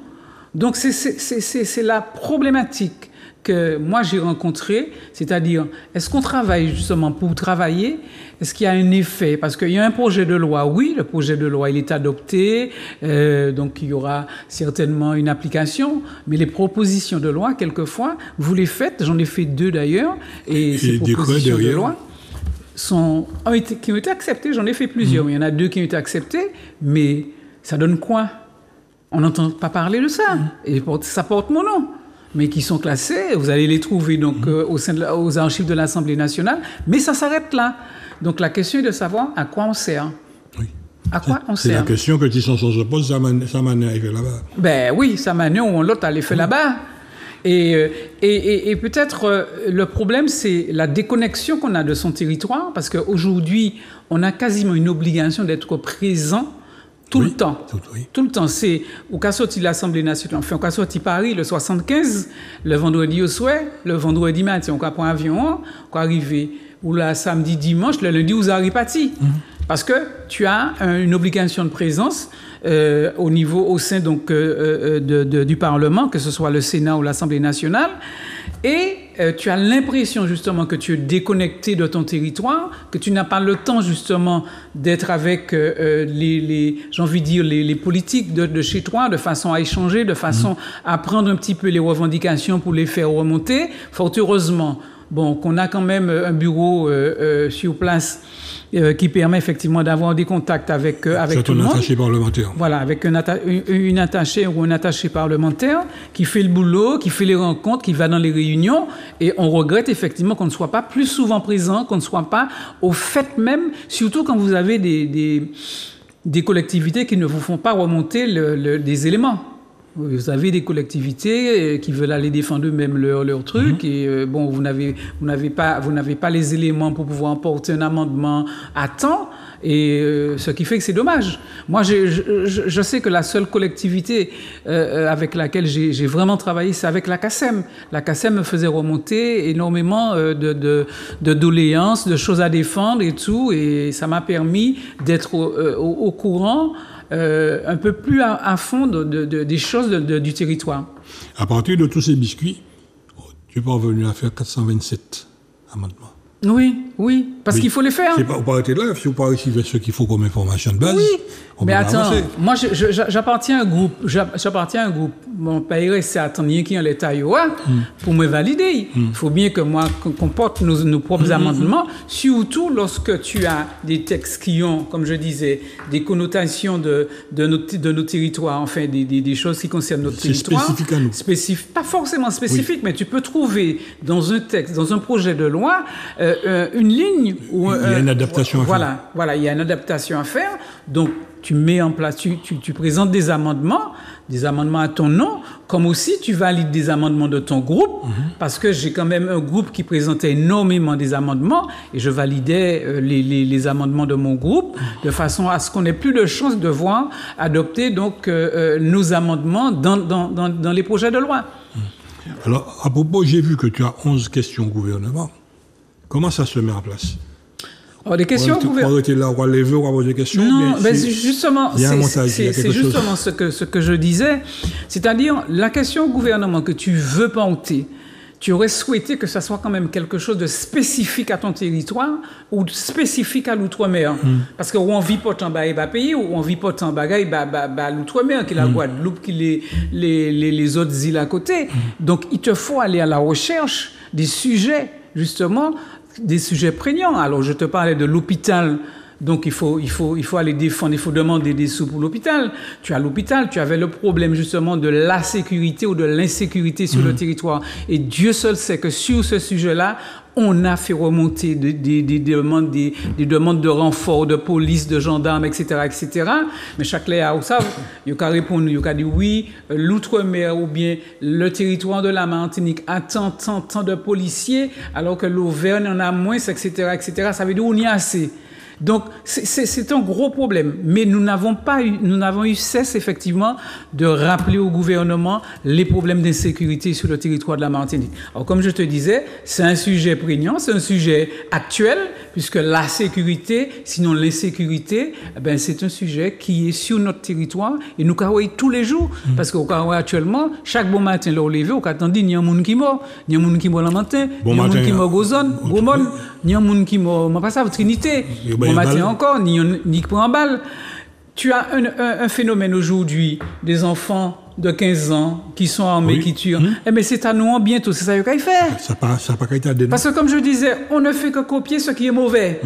Donc c'est la problématique que moi j'ai rencontrée, c'est-à-dire, est-ce qu'on travaille justement pour travailler? Est-ce qu'il y a un effet? Parce qu'il y a un projet de loi, oui, le projet de loi il est adopté, donc il y aura certainement une application, mais les propositions de loi, quelquefois, vous les faites, j'en ai fait 2 d'ailleurs, et ces propositions de loi qui ont été acceptées, j'en ai fait plusieurs, mais il y en a 2 qui ont été acceptées, mais ça donne quoi? On n'entend pas parler de ça, et ça porte mon nom, mais qui sont classés, vous allez les trouver donc aux archives de l'Assemblée nationale, mais ça s'arrête là. Donc la question est de savoir à quoi on sert. Oui. À quoi on sert. C'est la question que Tisson se pose, ça m'a fait là-bas. Ben oui, ça m'a ou l'autre a l'effet là-bas. Et peut-être le problème, c'est la déconnexion qu'on a de son territoire, parce qu'aujourd'hui, on a quasiment une obligation d'être présent tout le temps. Tout le temps. C'est au cas sorti l'Assemblée nationale, enfin, au cas sorti Paris, le 75, le vendredi au soir, le vendredi matin, on prend un avion, on arrive, ou le samedi, dimanche, le lundi, vous arrivez parti. Parce que tu as une obligation de présence au sein donc du Parlement, que ce soit le Sénat ou l'Assemblée nationale, et tu as l'impression justement que tu es déconnecté de ton territoire, que tu n'as pas le temps justement d'être avec j'ai envie de dire les politiques de chez toi, de façon à échanger, de façon à prendre un petit peu les revendications pour les faire remonter. Fort heureusement, bon, qu'on a quand même un bureau sur place qui permet effectivement d'avoir des contacts avec tout le monde. Attaché parlementaire. Voilà, avec une attachée ou un attaché parlementaire qui fait le boulot, qui fait les rencontres, qui va dans les réunions. Et on regrette effectivement qu'on ne soit pas plus souvent présent, qu'on ne soit pas au fait même, surtout quand vous avez des collectivités qui ne vous font pas remonter des éléments. Vous avez des collectivités qui veulent aller défendre eux-mêmes leur truc et bon, vous n'avez pas les éléments pour pouvoir emporter un amendement à temps et ce qui fait que c'est dommage. Moi, je sais que la seule collectivité avec laquelle j'ai vraiment travaillé, c'est avec la CACEM. La CACEM me faisait remonter énormément de doléances, de choses à défendre et tout, et ça m'a permis d'être au courant un peu plus à fond des choses du territoire. À partir de tous ces biscuits, tu es parvenu à faire 427 amendements. Oui, parce qu'il faut les faire. C'est pas, vous pas arrêter là, si vous pas réussir ce qu'il faut comme information de base. Oui, on mais peut attends, avancer. moi j'appartiens à un groupe. J'appartiens à un groupe. Mon père, c'est attendre qui en l'état pour me valider. Il faut bien que moi qu'on porte nos propres amendements, surtout lorsque tu as des textes qui ont, comme je disais, des connotations de nos territoires, enfin des choses qui concernent notre territoire. C'est spécifique à nous. Pas forcément spécifique, mais tu peux trouver dans un texte, dans un projet de loi, une ligne où il y a une adaptation à faire. Voilà, il y a une adaptation à faire. Donc, tu mets en place, tu présentes des amendements à ton nom, comme aussi tu valides des amendements de ton groupe, parce que j'ai quand même un groupe qui présentait énormément des amendements, et je validais les amendements de mon groupe, de façon à ce qu'on ait plus de chances de voir adopter donc nos amendements dans les projets de loi. Alors, à propos, j'ai vu que tu as 11 questions au gouvernement. Comment ça se met en place? Alors, des questions au gouvernement. On va arrêter là, on va lever, on va poser des questions. Non, mais justement, c'est justement ce que je disais. C'est-à-dire, la question au gouvernement que tu veux porter, tu aurais souhaité que ça soit quand même quelque chose de spécifique à ton territoire ou de spécifique à l'outre-mer. Parce que où on vit pas en bas, il va payer, ou on vit pas en bas, il va l'outre-mer, qui est la Guadeloupe, qui les autres îles à côté. Donc, il te faut aller à la recherche des sujets, justement, des sujets prégnants. Alors, je te parlais de l'hôpital. Donc, il faut aller défendre, il faut demander des sous pour l'hôpital. Tu as l'hôpital, tu avais le problème justement de la sécurité ou de l'insécurité sur le territoire. Et Dieu seul sait que sur ce sujet-là, on a fait remonter des demandes de renfort, de police, de gendarmes, etc., etc. Mais chaque léa, vous savez, il y a répondu, il y a dit oui, l'outre-mer ou bien le territoire de la Martinique a tant de policiers, alors que l'Auvergne en a moins, etc., etc. Ça veut dire qu'on y a assez. Donc, c'est un gros problème. Mais nous n'avons eu cesse, effectivement, de rappeler au gouvernement les problèmes d'insécurité sur le territoire de la Martinique. Alors, comme je te disais, c'est un sujet prégnant, c'est un sujet actuel, puisque la sécurité, sinon l'insécurité, c'est un sujet qui est sur notre territoire et nous voyons tous les jours. Parce qu'au Kawaii, actuellement, chaque bon matin, là, au lever, au Katandi, il y a un monde qui mort. Il y a un monde qui mort le matin, il y a un monde qui mort au zone, il y a un monde qui mort, pas ça, Trinité. Bon matin encore, ni prend en balle. Tu as un phénomène aujourd'hui des enfants de 15 ans qui sont armés, qui tuent. Mais c'est à nous bientôt, c'est ça qu'il faut faire. Ça n'a pas été à. Parce que comme je disais, on ne fait que copier ce qui est mauvais.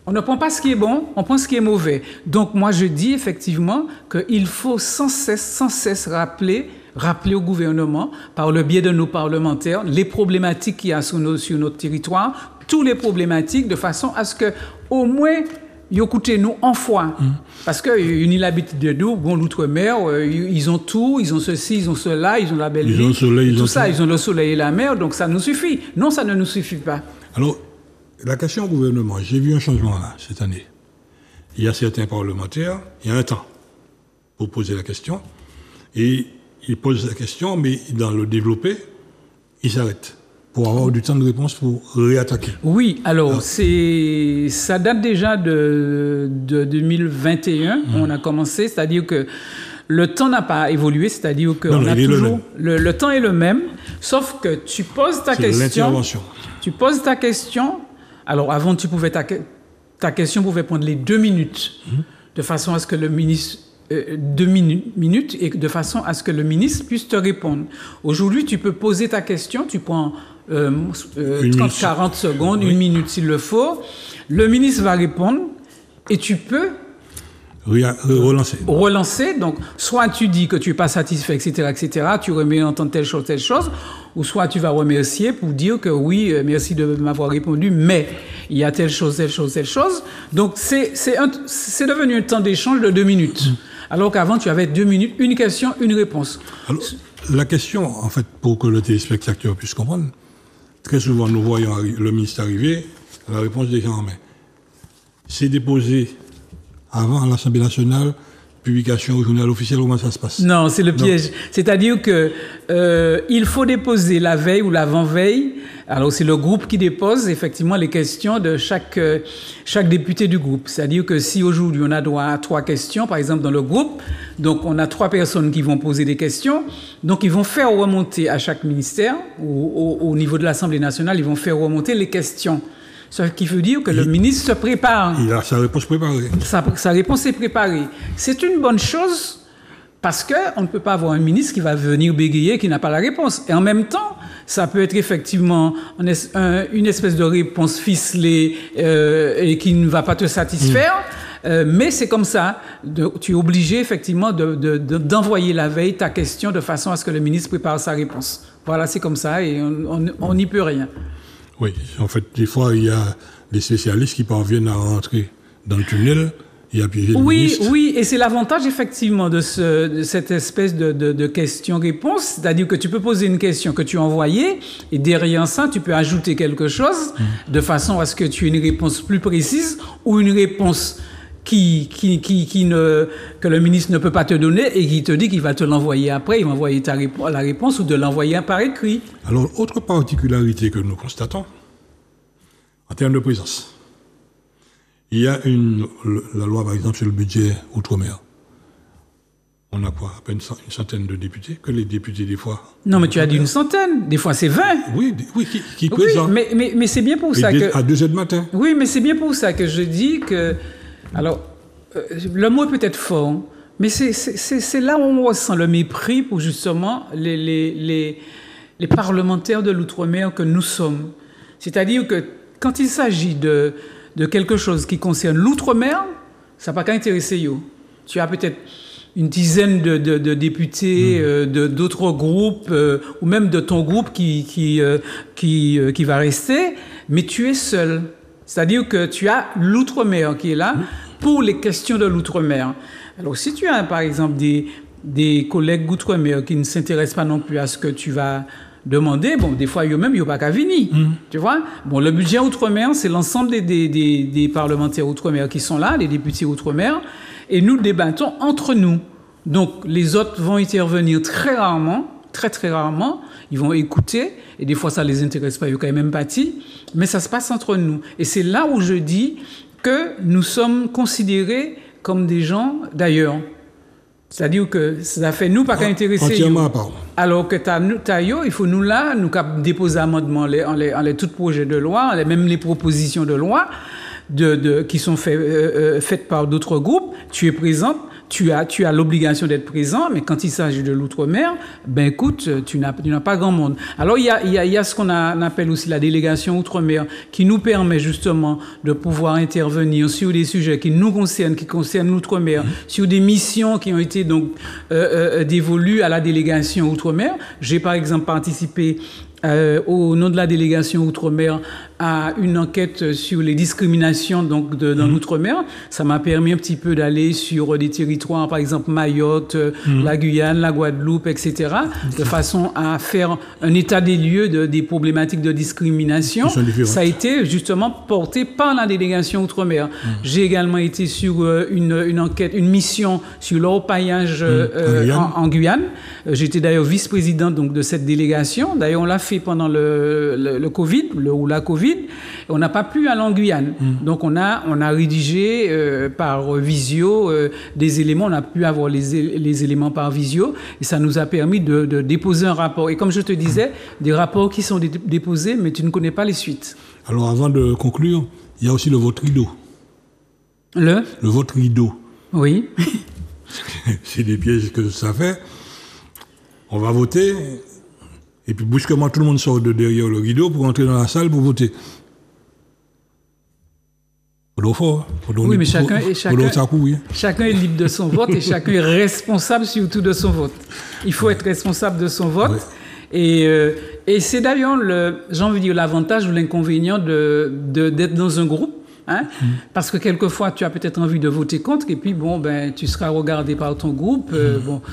On ne prend pas ce qui est bon, on prend ce qui est mauvais. Donc moi je dis effectivement qu'il faut sans cesse rappeler au gouvernement, par le biais de nos parlementaires, les problématiques qu'il y a sur notre territoire, toutes les problématiques, de façon à ce que au moins ils écoutent nous en foi. Parce qu'ils ont l'habitude de nous, bon, l'outre-mer, ils ont tout, ils ont ceci, ils ont cela, ils ont la belle vie, ils ont le soleil et la mer, donc ça nous suffit. Non, ça ne nous suffit pas. Alors, la question au gouvernement, j'ai vu un changement là, cette année. Il y a certains parlementaires, il y a un temps pour poser la question, et ils posent la question, mais dans le développer, ils s'arrêtent pour avoir du temps de réponse pour réattaquer. Oui, alors ça date déjà de 2021, on a commencé, c'est-à-dire que le temps n'a pas évolué, c'est-à-dire que on a toujours le temps est le même, sauf que tu poses ta question. L'intervention. Tu poses ta question. Alors avant, ta question pouvait prendre les 2 minutes, de façon à ce que le ministre 2 minutes et de façon à ce que le ministre puisse te répondre. Aujourd'hui, tu peux poser ta question, tu prends 30-40 secondes, 1 minute s'il le faut. Le ministre va répondre et tu peux relancer. Donc, soit tu dis que tu n'es pas satisfait, etc., tu remets en temps telle chose, ou soit tu vas remercier pour dire que oui, merci de m'avoir répondu, mais il y a telle chose. Donc, c'est devenu un temps d'échange de 2 minutes. Alors qu'avant, tu avais 2 minutes, une question, une réponse. Alors, la question, en fait, pour que le téléspectateur puisse comprendre, très souvent, nous voyons le ministre arriver, la réponse déjà en main. C'est déposé avant l'Assemblée nationale, publication au journal officiel, comment ça se passe? Non, c'est le piège. C'est-à-dire que il faut déposer la veille ou l'avant-veille. Alors, c'est le groupe qui dépose effectivement les questions de chaque député du groupe. C'est-à-dire que si aujourd'hui on a droit à 3 questions, par exemple dans le groupe, donc on a 3 personnes qui vont poser des questions, donc ils vont faire remonter à chaque ministère, ou au niveau de l'Assemblée nationale, ils vont faire remonter les questions. Ce qui veut dire que le ministre se prépare. Il a sa réponse préparée. Sa réponse est préparée. C'est une bonne chose parce qu'on ne peut pas avoir un ministre qui va venir bégayer qui n'a pas la réponse. Et en même temps, ça peut être effectivement une espèce de réponse ficelée et qui ne va pas te satisfaire. Mais c'est comme ça. Tu es obligé effectivement d'envoyer la veille ta question de façon à ce que le ministre prépare sa réponse. Voilà, c'est comme ça et on n'y peut rien. Oui, en fait, des fois, il y a des spécialistes qui parviennent à rentrer dans le tunnel et à piéger le ministre. Oui, et c'est l'avantage, effectivement, de cette espèce de question-réponse. C'est-à-dire que tu peux poser une question que tu as envoyée et derrière ça, tu peux ajouter quelque chose de façon à ce que tu aies une réponse plus précise ou une réponse que le ministre ne peut pas te donner et qui te dit qu'il va te l'envoyer après, il va envoyer la réponse ou de l'envoyer par écrit. Alors, autre particularité que nous constatons, en termes de présence, il y a la loi, par exemple, sur le budget Outre-mer. On a quoi? À peine une centaine de députés, que les députés, des fois... Non, mais tu as dit une centaine, des fois c'est 20. Oui, qui présentent. Mais c'est bien pour ça que... À 2h du matin. Oui, mais c'est bien pour ça que je dis que... Alors, le mot est peut-être fort, mais c'est là où on ressent le mépris pour justement les parlementaires de l'outre-mer que nous sommes. C'est-à-dire que quand il s'agit de quelque chose qui concerne l'outre-mer, ça n'a pas qu'à intéresser yo. Tu as peut-être une dizaine de députés d'autres groupes ou même de ton groupe qui va rester, mais tu es seul. C'est-à-dire que tu as l'outre-mer qui est là pour les questions de l'outre-mer. Alors, si tu as, par exemple, des collègues d'outre-mer qui ne s'intéressent pas non plus à ce que tu vas demander, bon, des fois, eux-mêmes, ils n'ont pas qu'à venir. Tu vois? Bon, le budget outre-mer, c'est l'ensemble des parlementaires outre-mer qui sont là, les députés outre-mer, et nous débattons entre nous. Donc, les autres vont intervenir très rarement, très, très rarement. Ils vont écouter, et des fois, ça ne les intéresse pas, ils ont quand même empathie, mais ça se passe entre nous. Et c'est là où je dis que nous sommes considérés comme des gens d'ailleurs. C'est-à-dire que ça fait nous pas qu'à intéresser. Entièrement à part. Alors que il faut nous là, nous déposer amendements, les tout projets de loi, même les propositions de loi qui sont faites par d'autres groupes. Tu es présente. Tu as l'obligation d'être présent, mais quand il s'agit de l'outre-mer, ben écoute, tu n'as pas grand monde. Alors il y a ce qu'on appelle aussi la délégation outre-mer, qui nous permet justement de pouvoir intervenir sur des sujets qui nous concernent, qui concernent l'outre-mer, sur des missions qui ont été donc dévolues à la délégation outre-mer. J'ai par exemple participé au nom de la délégation Outre-mer à une enquête sur les discriminations donc dans l'outre-mer. Ça m'a permis un petit peu d'aller sur des territoires, par exemple Mayotte, la Guyane, la Guadeloupe, etc., de façon à faire un état des lieux des problématiques de discrimination. Ça a été justement porté par la délégation outre-mer. J'ai également été sur une enquête, une mission sur l'orpaillage en Guyane. J'étais d'ailleurs vice-présidente donc de cette délégation. D'ailleurs, on l'a fait pendant le Covid, la Covid. On n'a pas pu aller en Guyane. Donc, on a rédigé par visio des éléments. On a pu avoir les éléments par visio. Et ça nous a permis de déposer un rapport. Et comme je te disais, des rapports qui sont déposés, mais tu ne connais pas les suites. Alors, avant de conclure, il y a aussi le vote rideau. Le vote rideau. Oui. C'est des pièges que ça fait. On va voter, et puis brusquement, tout le monde sort de derrière le rideau pour entrer dans la salle pour voter. Oui, mais chacun est libre de son vote et chacun est responsable surtout de son vote. Il faut être responsable de son vote. Ouais. Et c'est d'ailleurs, j'ai envie de dire, l'avantage ou l'inconvénient d'être dans un groupe. Hein? Parce que quelquefois, tu as peut-être envie de voter contre et puis, tu seras regardé par ton groupe.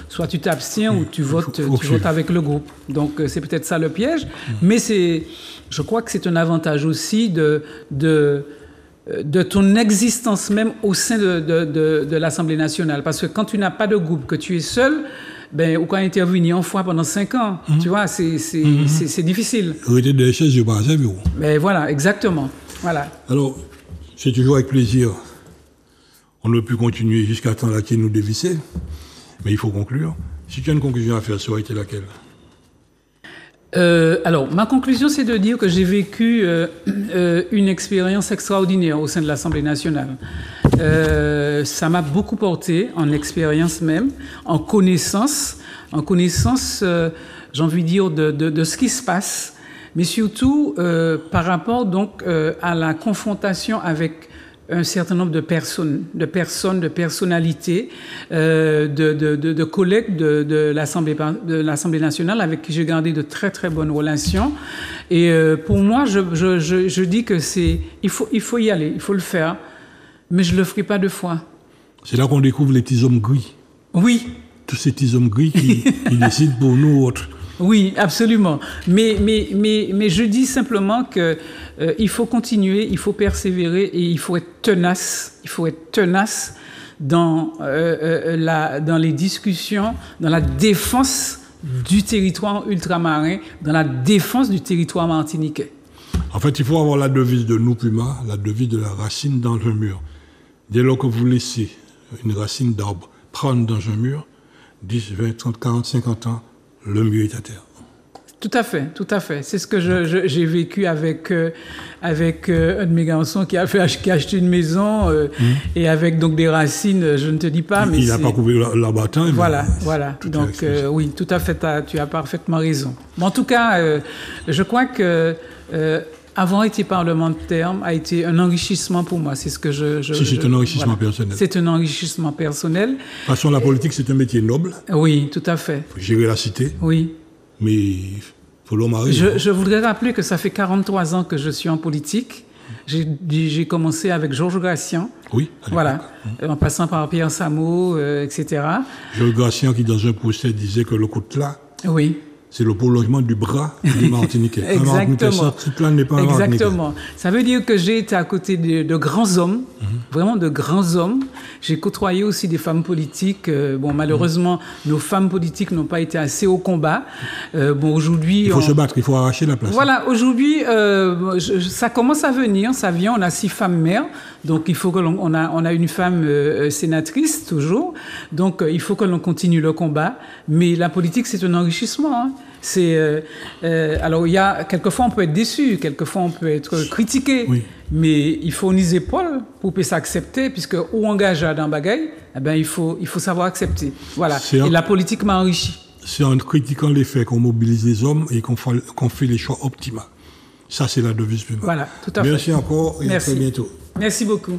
Soit tu t'abstiens ou tu votes avec le groupe. Donc, c'est peut-être ça le piège. Mais je crois que c'est un avantage aussi de ton existence même au sein de l'Assemblée nationale. Parce que quand tu n'as pas de groupe, que tu es seul, ou quand intervenir en fois pendant 5 ans, tu vois, c'est difficile. Des chaises, je pas assez, mais voilà, exactement. Voilà. Alors, c'est toujours avec plaisir. On ne peut plus continuer jusqu'à temps là qu'il nous dévissait, mais il faut conclure. Si tu as une conclusion à faire, ça aurait été laquelle? Alors, ma conclusion, c'est de dire que j'ai vécu une expérience extraordinaire au sein de l'Assemblée nationale. Ça m'a beaucoup porté en expérience même, en connaissance, j'ai envie de dire, de ce qui se passe, mais surtout par rapport donc à la confrontation avec un certain nombre de personnes, de personnalités, de collègues de l'Assemblée nationale avec qui j'ai gardé de très très bonnes relations. Et pour moi, je dis que il faut y aller, il faut le faire, mais je le ferai pas 2 fois. C'est là qu'on découvre les petits hommes gris. Oui. Tous ces petits hommes gris qui décident pour nous autres. Oui, absolument. Mais je dis simplement que il faut continuer, il faut persévérer et il faut être tenace. Il faut être tenace dans les discussions, dans la défense du territoire ultramarin, dans la défense du territoire martiniquais. En fait, il faut avoir la devise de nous, Puma, la devise de la racine dans un mur. Dès lors que vous laissez une racine d'arbre prendre dans un mur, 10, 20, 30, 40, 50 ans, le mur est à terre. Tout à fait, tout à fait. C'est ce que j'ai vécu avec un de mes garçons qui a acheté une maison et avec donc des racines, je ne te dis pas, mais il n'a pas coupé la bâton. Voilà. Donc oui, tout à fait, tu as parfaitement raison. Mais en tout cas, je crois que avoir été parlementaire a été un enrichissement pour moi. C'est ce que c'est un enrichissement personnel. C'est un enrichissement personnel. De toute façon, la politique, c'est un métier noble. Oui, tout à fait. Il faut gérer la cité. Oui. Mais il faut l'homme arriver. Je voudrais rappeler que ça fait 43 ans que je suis en politique. J'ai commencé avec Georges Gracian. Oui. Voilà. En passant par Pierre Samo, etc. Georges Gracian qui, dans un procès, disait que le côte-là, oui, c'est le prolongement du bras du Martiniquais. Exactement. N'est pas Exactement. Ça veut dire que j'ai été à côté de grands hommes, vraiment de grands hommes. J'ai côtoyé aussi des femmes politiques. Malheureusement, nos femmes politiques n'ont pas été assez au combat. Aujourd'hui... Il faut se battre, il faut arracher la place. Voilà, aujourd'hui, ça commence à venir, ça vient. On a 6 femmes maires. Donc, il faut que on a une femme sénatrice, toujours. Donc, il faut que l'on continue le combat. Mais la politique, c'est un enrichissement. Hein. Alors, quelquefois, on peut être déçu, quelquefois, on peut être critiqué. Oui. Mais il faut les épaules pour s'accepter, puisque ou engage dans bagaille, il faut savoir accepter. Voilà. Et la politique m'a enrichi. C'est en critiquant les faits qu'on mobilise les hommes et qu'on fait les choix optimaux. Ça, c'est la devise Puma. Voilà, tout à fait. Merci encore et à très bientôt. Merci beaucoup.